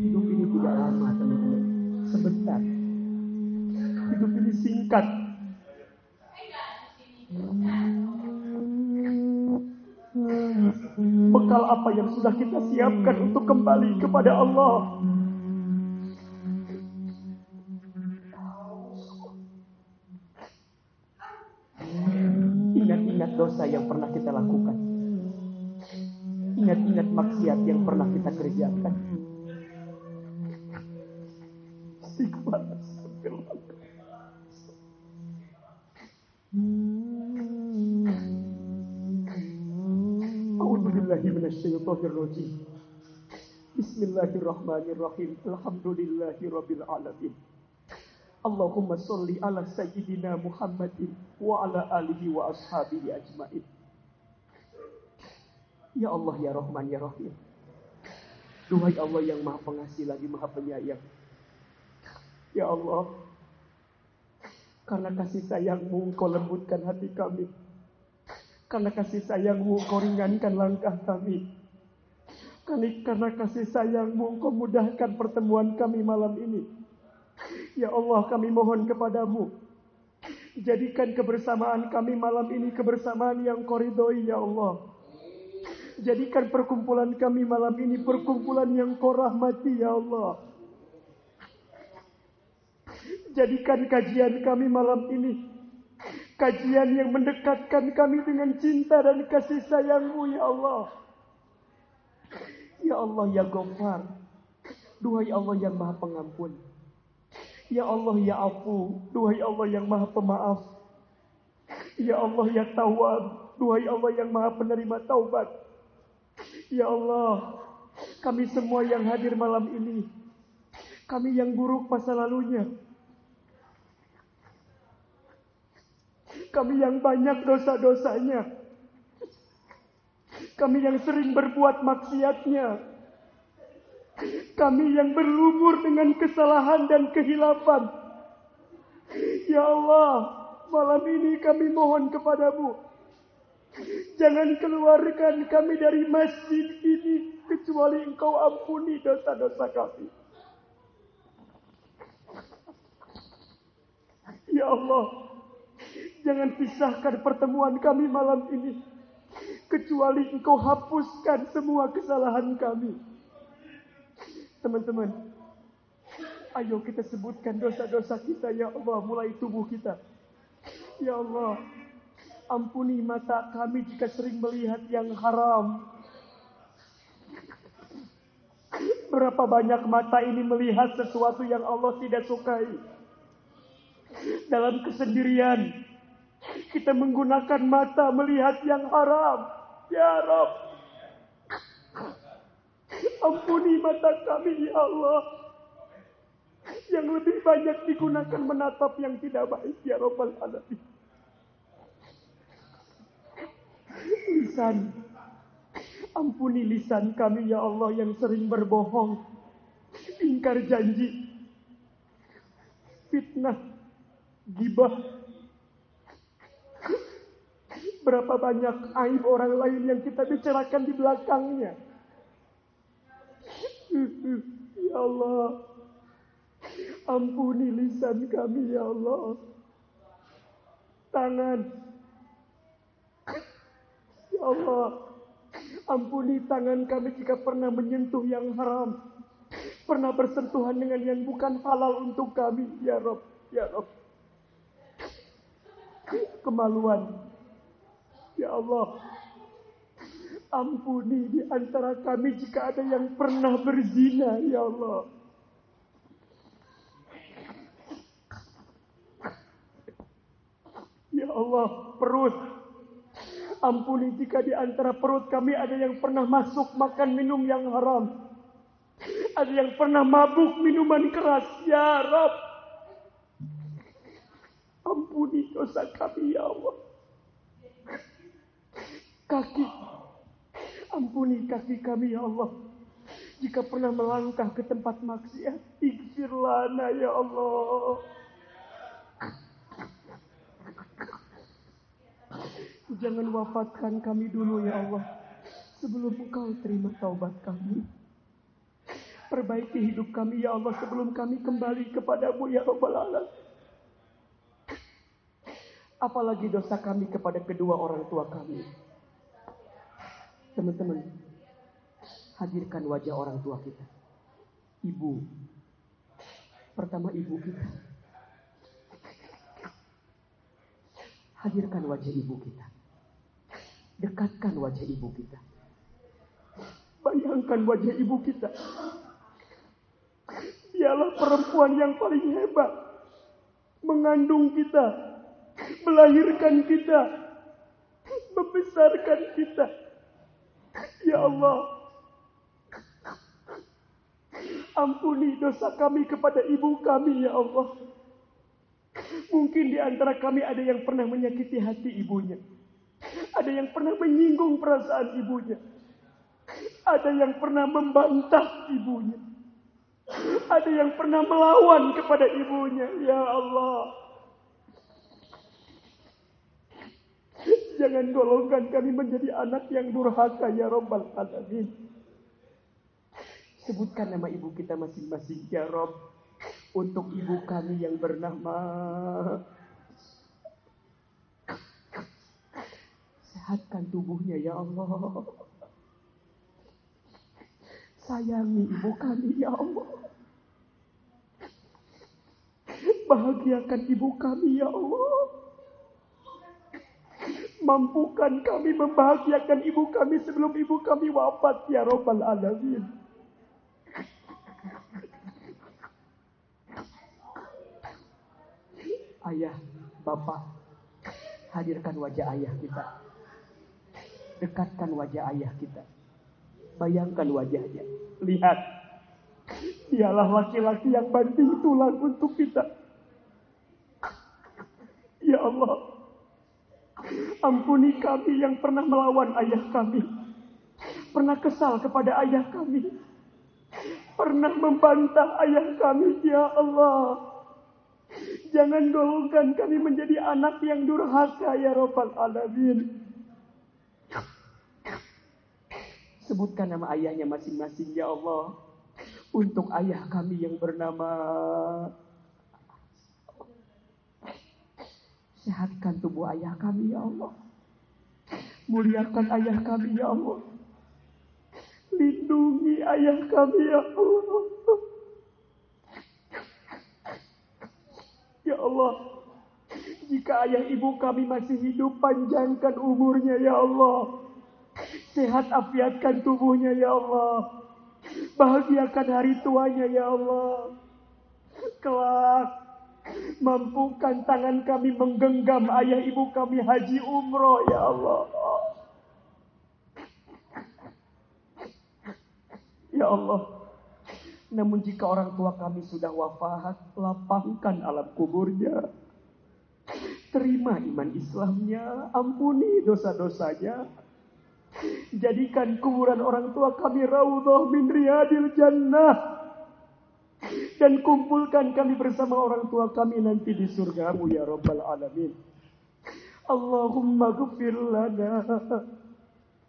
Hidup ini tidak lama, teman-teman. Sebentar. Hidup ini singkat. Bekal apa yang sudah kita siapkan untuk kembali kepada Allah? Ingat-ingat dosa yang pernah kita lakukan. Ingat-ingat maksiat yang pernah kita kerjakan. Istighfar. Bismillahirrahmanirrahim. Alhamdulillahirabbil alamin. Allahumma sholli ala sayyidina Muhammadin wa ala alihi wa ashabihi ajmain. Ya Allah, ya Rahman, ya Rahim. Duhai Allah yang Maha Pengasih lagi Maha Penyayang. Ya Allah, karena kasih sayang-Mu Engkau lembutkan hati kami. Karena kasih sayang-Mu Engkau ringankan langkah kami. Karena kasih sayang-Mu Engkau mudahkan pertemuan kami malam ini. Ya Allah, kami mohon kepadamu, jadikan kebersamaan kami malam ini kebersamaan yang Kau ridhoi, ya Allah. Jadikan perkumpulan kami malam ini perkumpulan yang Kau rahmati, ya Allah. Jadikan kajian kami malam ini kajian yang mendekatkan kami dengan cinta dan kasih sayang-Mu ya Allah. Ya Allah ya Ghaffar. Duhai Allah yang Maha Pengampun. Ya Allah ya Afu. Duhai Allah yang Maha Pemaaf. Ya Allah ya Tawwab. Duhai Allah yang Maha Penerima Taubat. Ya Allah, kami semua yang hadir malam ini, kami yang buruk masa lalunya, kami yang banyak dosa-dosanya, kami yang sering berbuat maksiatnya, kami yang berlumur dengan kesalahan dan kehilafan. Ya Allah, malam ini kami mohon kepadamu, jangan keluarkan kami dari masjid ini kecuali Engkau ampuni dosa-dosa kami. Ya Allah, jangan pisahkan pertemuan kami malam ini kecuali Engkau hapuskan semua kesalahan kami. Teman-teman, ayo kita sebutkan dosa-dosa kita ya Allah, mulai tubuh kita. Ya Allah, ampuni mata kami jika sering melihat yang haram. Berapa banyak mata ini melihat sesuatu yang Allah tidak sukai. Dalam kesendirian, kita menggunakan mata melihat yang haram. Ya Rabb, ampuni mata kami ya Allah, yang lebih banyak digunakan menatap yang tidak baik ya Rabbal Alamin. Lisan, ampuni lisan kami ya Allah yang sering berbohong, ingkar janji, fitnah, gibah. Berapa banyak aib orang lain yang kita bicarakan di belakangnya. Ya Allah, ampuni lisan kami ya Allah. Tangan, ya Allah, ampuni tangan kami jika pernah menyentuh yang haram, pernah bersentuhan dengan yang bukan halal untuk kami, ya Rabb, ya Rabb. Kemaluan, ya Allah, ampuni di antara kami jika ada yang pernah berzina, ya Allah. Ya Allah, perut, ampuni jika di antara perut kami ada yang pernah masuk makan minum yang haram, ada yang pernah mabuk minuman keras, ya Rabb. Ampuni dosa kami ya Allah. Kaki, ampuni kaki kami ya Allah, jika pernah melangkah ke tempat maksiat. Ighfir lana ya Allah. Jangan wafatkan kami dulu ya Allah, sebelum Engkau terima taubat kami. Perbaiki hidup kami ya Allah sebelum kami kembali kepadamu ya Rabbal Alamin. Apalagi dosa kami kepada kedua orang tua kami. Teman-teman, hadirkan wajah orang tua kita. Ibu, pertama ibu kita. Hadirkan wajah ibu kita. Dekatkan wajah ibu kita. Bayangkan wajah ibu kita. Dialah perempuan yang paling hebat, mengandung kita, melahirkan kita, membesarkan kita. Ya Allah, ampuni dosa kami kepada ibu kami ya Allah. Mungkin di antara kami ada yang pernah menyakiti hati ibunya, ada yang pernah menyinggung perasaan ibunya, ada yang pernah membantah ibunya, ada yang pernah melawan kepada ibunya. Ya Allah, jangan golongkan kami menjadi anak yang durhaka ya Rabbal Alamin. Sebutkan nama ibu kita masing-masing ya Rabb. Untuk ibu kami yang bernama, sehatkan tubuhnya ya Allah. Sayangi ibu kami ya Allah. bahagiakan ibu kami ya Allah. Mampukan kami membahagiakan ibu kami sebelum ibu kami wafat ya Rabbal Alamin. Ayah, bapak, hadirkan wajah ayah kita. Dekatkan wajah ayah kita. Bayangkan wajahnya. Lihat. Dialah laki-laki yang banting tulang untuk kita. Ya Allah. Ampuni kami yang pernah melawan ayah kami. Pernah kesal kepada ayah kami. Pernah membantah ayah kami. Ya Allah. Jangan golongkan kami menjadi anak yang durhaka ya Rabbal Alamin. Sebutkan nama ayahnya masing-masing ya Allah. Untuk ayah kami yang bernama, sehatkan tubuh ayah kami ya Allah. Muliakan ayah kami ya Allah. Lindungi ayah kami ya Allah. Ya Allah, jika ayah ibu kami masih hidup, panjangkan umurnya ya Allah. Sehat afiatkan tubuhnya ya Allah. Bahagiakan hari tuanya ya Allah. Kelak mampukan tangan kami menggenggam ayah ibu kami haji umroh ya Allah. Ya Allah. Namun jika orang tua kami sudah wafat, lapangkan alam kuburnya. Terima iman Islamnya, ampuni dosa-dosanya. Jadikan kuburan orang tua kami raudhah min riyadil jannah. Dan kumpulkan kami bersama orang tua kami nanti di surgamu ya Rabbal Alamin. Allahumma ghfir lana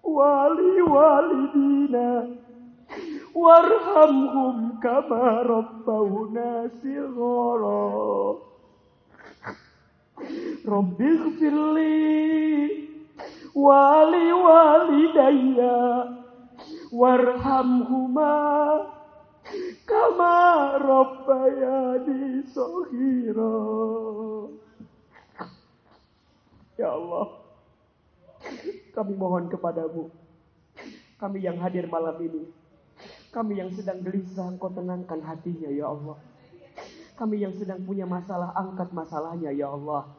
wali walidina warhamhum kama rabbawna shighara. Rabbighfirli wali walidayya warhamhuma kama rabbayani shaghira. Ya Allah, kami mohon kepadamu, kami yang hadir malam ini, kami yang sedang gelisah, Engkau tenangkan hatinya ya Allah. Kami yang sedang punya masalah, angkat masalahnya ya Allah.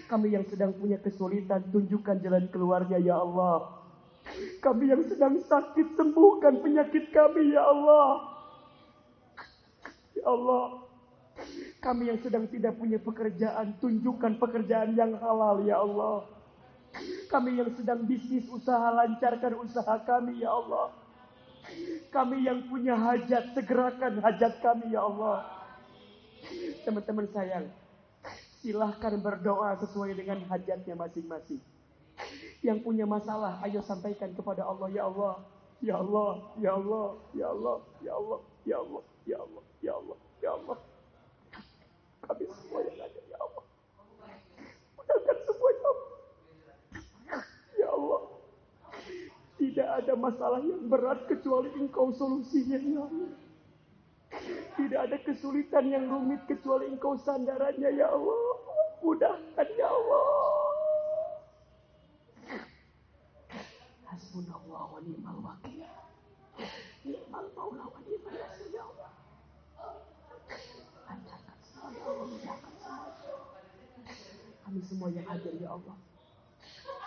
Kami yang sedang punya kesulitan, tunjukkan jalan keluarnya ya Allah. Kami yang sedang sakit, sembuhkan penyakit kami ya Allah. Ya Allah, kami yang sedang tidak punya pekerjaan, tunjukkan pekerjaan yang halal ya Allah. Kami yang sedang bisnis usaha, lancarkan usaha kami ya Allah. Kami yang punya hajat, segerakan hajat kami ya Allah. Teman-teman sayang, silahkan berdoa sesuai dengan hajatnya masing-masing. Yang punya masalah, ayo sampaikan kepada Allah. Ya Allah, ya Allah, ya Allah, ya Allah, ya Allah, ya Allah, ya Allah, ya Allah, ya Allah. Kami semua yang ada ya Allah. Mudahkan semua ya Allah. Ya Allah, tidak ada masalah yang berat kecuali Engkau solusinya ya Allah. Tidak ada kesulitan yang rumit kecuali Engkau sandarannya ya Allah. Mudahkan ya Allah. Hasbunallah wa ni'mal wakil. Ni'mal maula wa ni'mal nasir ya Allah. Lancarkan semua ya Allah. Mudahkan semua. Kami semua yang hadir ya Allah.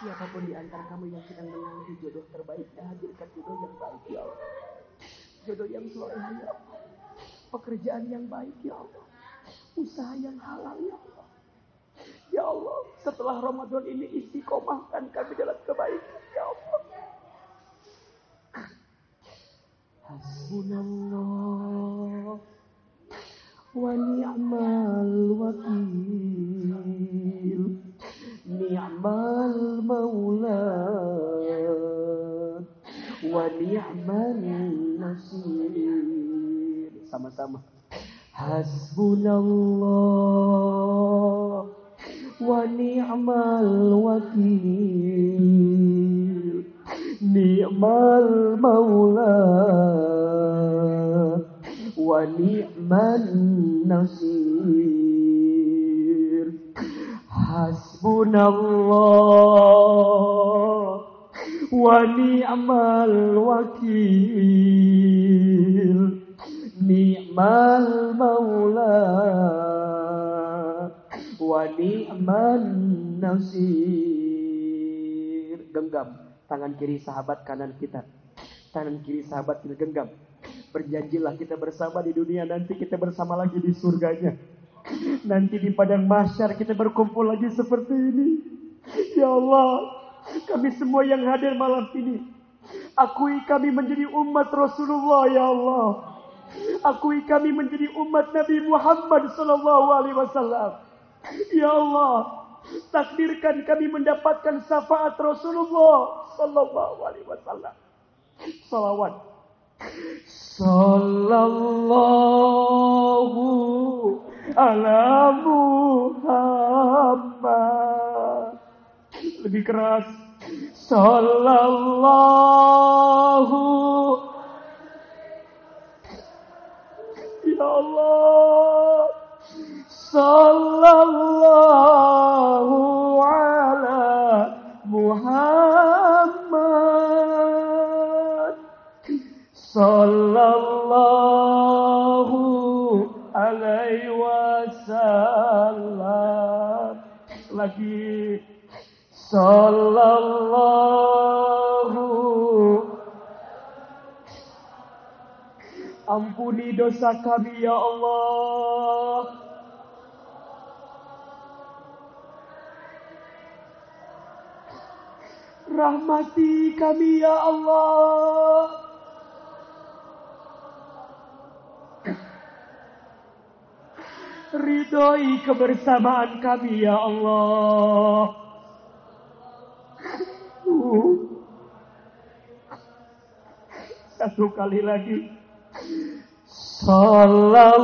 Siapapun di antara kami yang sedang menanti jodoh terbaiknya, hadirkan jodoh yang baik ya Allah. Jodoh yang soleh ya Allah. Pekerjaan yang baik ya Allah. Usaha yang halal ya Allah. Ya Allah, setelah Ramadan ini istiqomahkan kami dalam kebaikan ya Allah. Hasbunallah wa ni'mal wakil. Ni'mal maula wa ni'mal nasir. Sama-sama. Hasbunallah wa ni'mal wakil. Ni'mal maula wa ni'mal nasir. Hasbunallah wa ni'mal wakil. Ni'mal maula wa ni'man nasir. Genggam tangan kiri sahabat kanan kita. Tangan kiri sahabat kita genggam. Berjanjilah kita bersama di dunia, nanti kita bersama lagi di surganya. Nanti di padang mahsyar kita berkumpul lagi seperti ini. Ya Allah, kami semua yang hadir malam ini, akui kami menjadi umat Rasulullah ya Allah. Akui kami menjadi umat Nabi Muhammad sallallahu alaihi wasallam. Ya Allah, takdirkan kami mendapatkan syafaat Rasulullah sallallahu alaihi wasallam. Salawat. Sallallahu ala Muhammad. Lebih keras. Sallallahu. Ya Allah. Sallallahu ala Muhammad. Sallallahu alaihi wasallam. Lagi. Sallallahu. Ampuni dosa kami ya Allah. Rahmati kami ya Allah. Ridhoi kebersamaan kami ya Allah. Satu kali lagi. Sallallahu.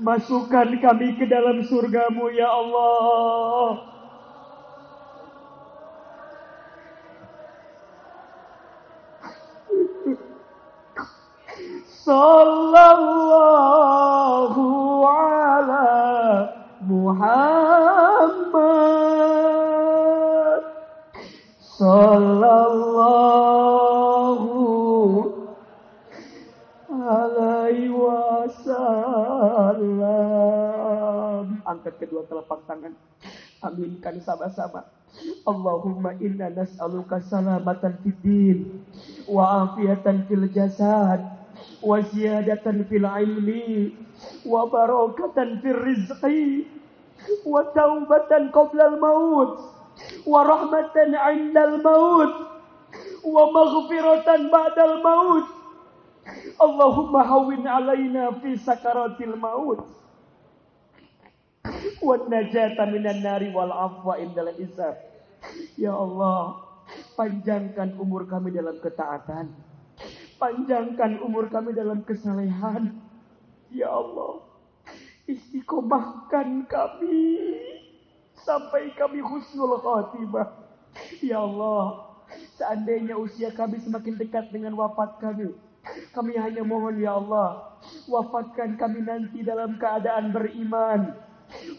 Masukkan kami ke dalam surgamu ya Allah. Sallallahu ala Muhammad. Sallallahu alaihi wasallam. Angkat kedua telapak tangan. Aminkan sama-sama. Allahumma inna nas'aluka salamatan fid din wa afiatan fil jasad wa ziyadatan fil ilmi wa barakatan fil rizqi wa taubatan qabla al maut wa rahmatan 'inda al maut wa maghfiratan ba'da al maut. Allahumma hawwin 'alaina fi sakaratil maut wa najata minan nari wal afwa indal hisab. Ya Allah, panjangkan umur kami dalam ketaatan. Panjangkan umur kami dalam kesalehan. Ya Allah, istiqomahkan kami sampai kami husnul khatimah. Ya Allah, seandainya usia kami semakin dekat dengan wafat kami, kami hanya mohon ya Allah, wafatkan kami nanti dalam keadaan beriman.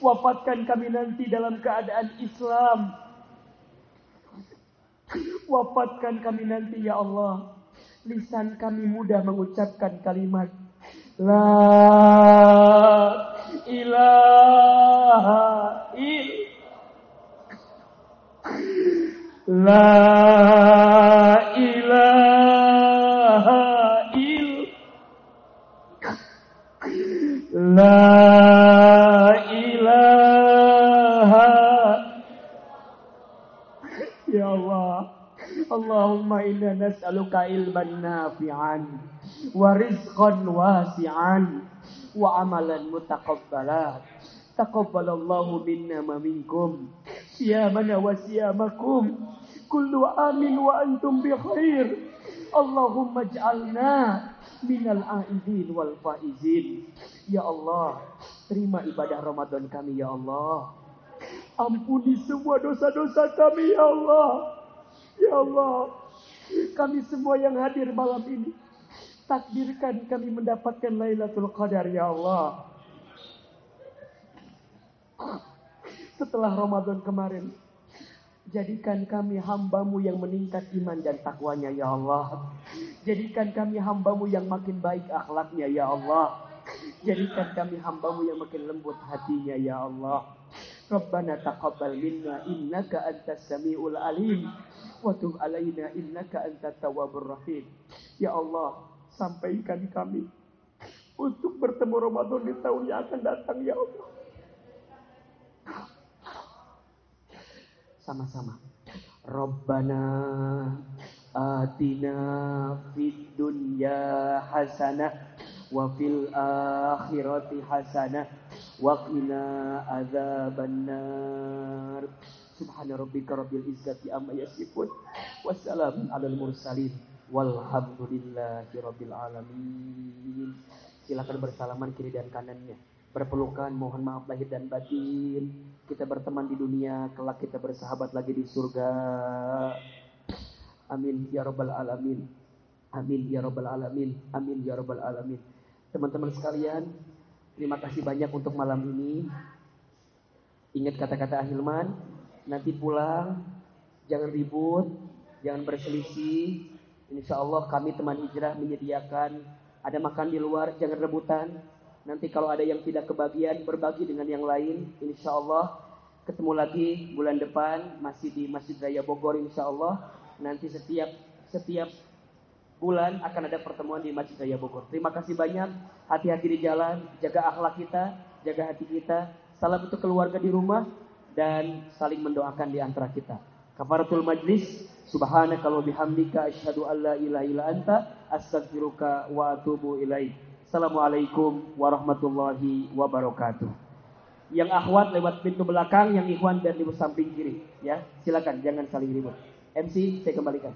Wafatkan kami nanti dalam keadaan Islam. Wafatkan kami nanti ya Allah, lisan kami mudah mengucapkan kalimat La ilaha illallah. La ilaha illallah. La ilaha. Ya Allah, Allahumma inna nas'aluka ilman nafi'an wa rizqan wasi'an wa amalan mutaqabbalan. Taqabbalallahu minna wa minkum siyamana wa siyamakum kullu amin wa antum bi khair. Allahumma ij'alna minal a'idin wal faizin. Ya Allah, terima ibadah Ramadan kami ya Allah. Ampuni semua dosa-dosa kami ya Allah. Ya Allah, kami semua yang hadir malam ini, Takdirkan kami mendapatkan Lailatul Qadar ya Allah. Setelah Ramadan kemarin, jadikan kami hamba-Mu yang meningkat iman dan takwanya ya Allah. Jadikan kami hamba-Mu yang makin baik akhlaknya ya Allah. Jadikan kami hamba-Mu yang makin lembut hatinya ya Allah. Rabbana taqabbal minna innaka antas samiul alim wa tub alaina innaka antat tawwabur rahim. Ya Allah, sampaikan kami untuk bertemu Ramadan di tahun yang akan datang ya Allah. Sama-sama. Rabbana atina fid dunya hasanah wa fil akhirati hasanah wa qina adzabannar. Subhana rabbika rabbil izzati amma yasifun wassalamun alal mursalin walhamdulillahi rabbil alamin. Silakan bersalaman kiri dan kanannya. Berpelukan, mohon maaf lahir dan batin. Kita berteman di dunia, kelak kita bersahabat lagi di surga. Amin ya rabbal alamin. Amin ya rabbal alamin. Amin ya rabbal alamin. Teman-teman sekalian, terima kasih banyak untuk malam ini. Ingat kata-kata Ahilman, nanti pulang jangan ribut, jangan berselisih. Insya Allah kami teman hijrah menyediakan ada makan di luar, jangan rebutan. Nanti kalau ada yang tidak kebagian, berbagi dengan yang lain. Insya Allah ketemu lagi bulan depan masih di Masjid Raya Bogor. Insya Allah nanti setiap bulan akan ada pertemuan di Masjid Raya Bogor. Terima kasih banyak. Hati-hati di jalan, jaga akhlak kita, jaga hati kita. Salam untuk keluarga di rumah dan saling mendoakan di antara kita. Kafaratul majlis. Subhanaka wa bihamdika asyhadu an la ilaha illa anta astaghfiruka wa atubu ilaik. Assalamualaikum warahmatullahi wabarakatuh. Yang akhwat lewat pintu belakang, yang ikhwan dan di samping kiri. Ya, silakan jangan saling ribut. MC saya kembalikan.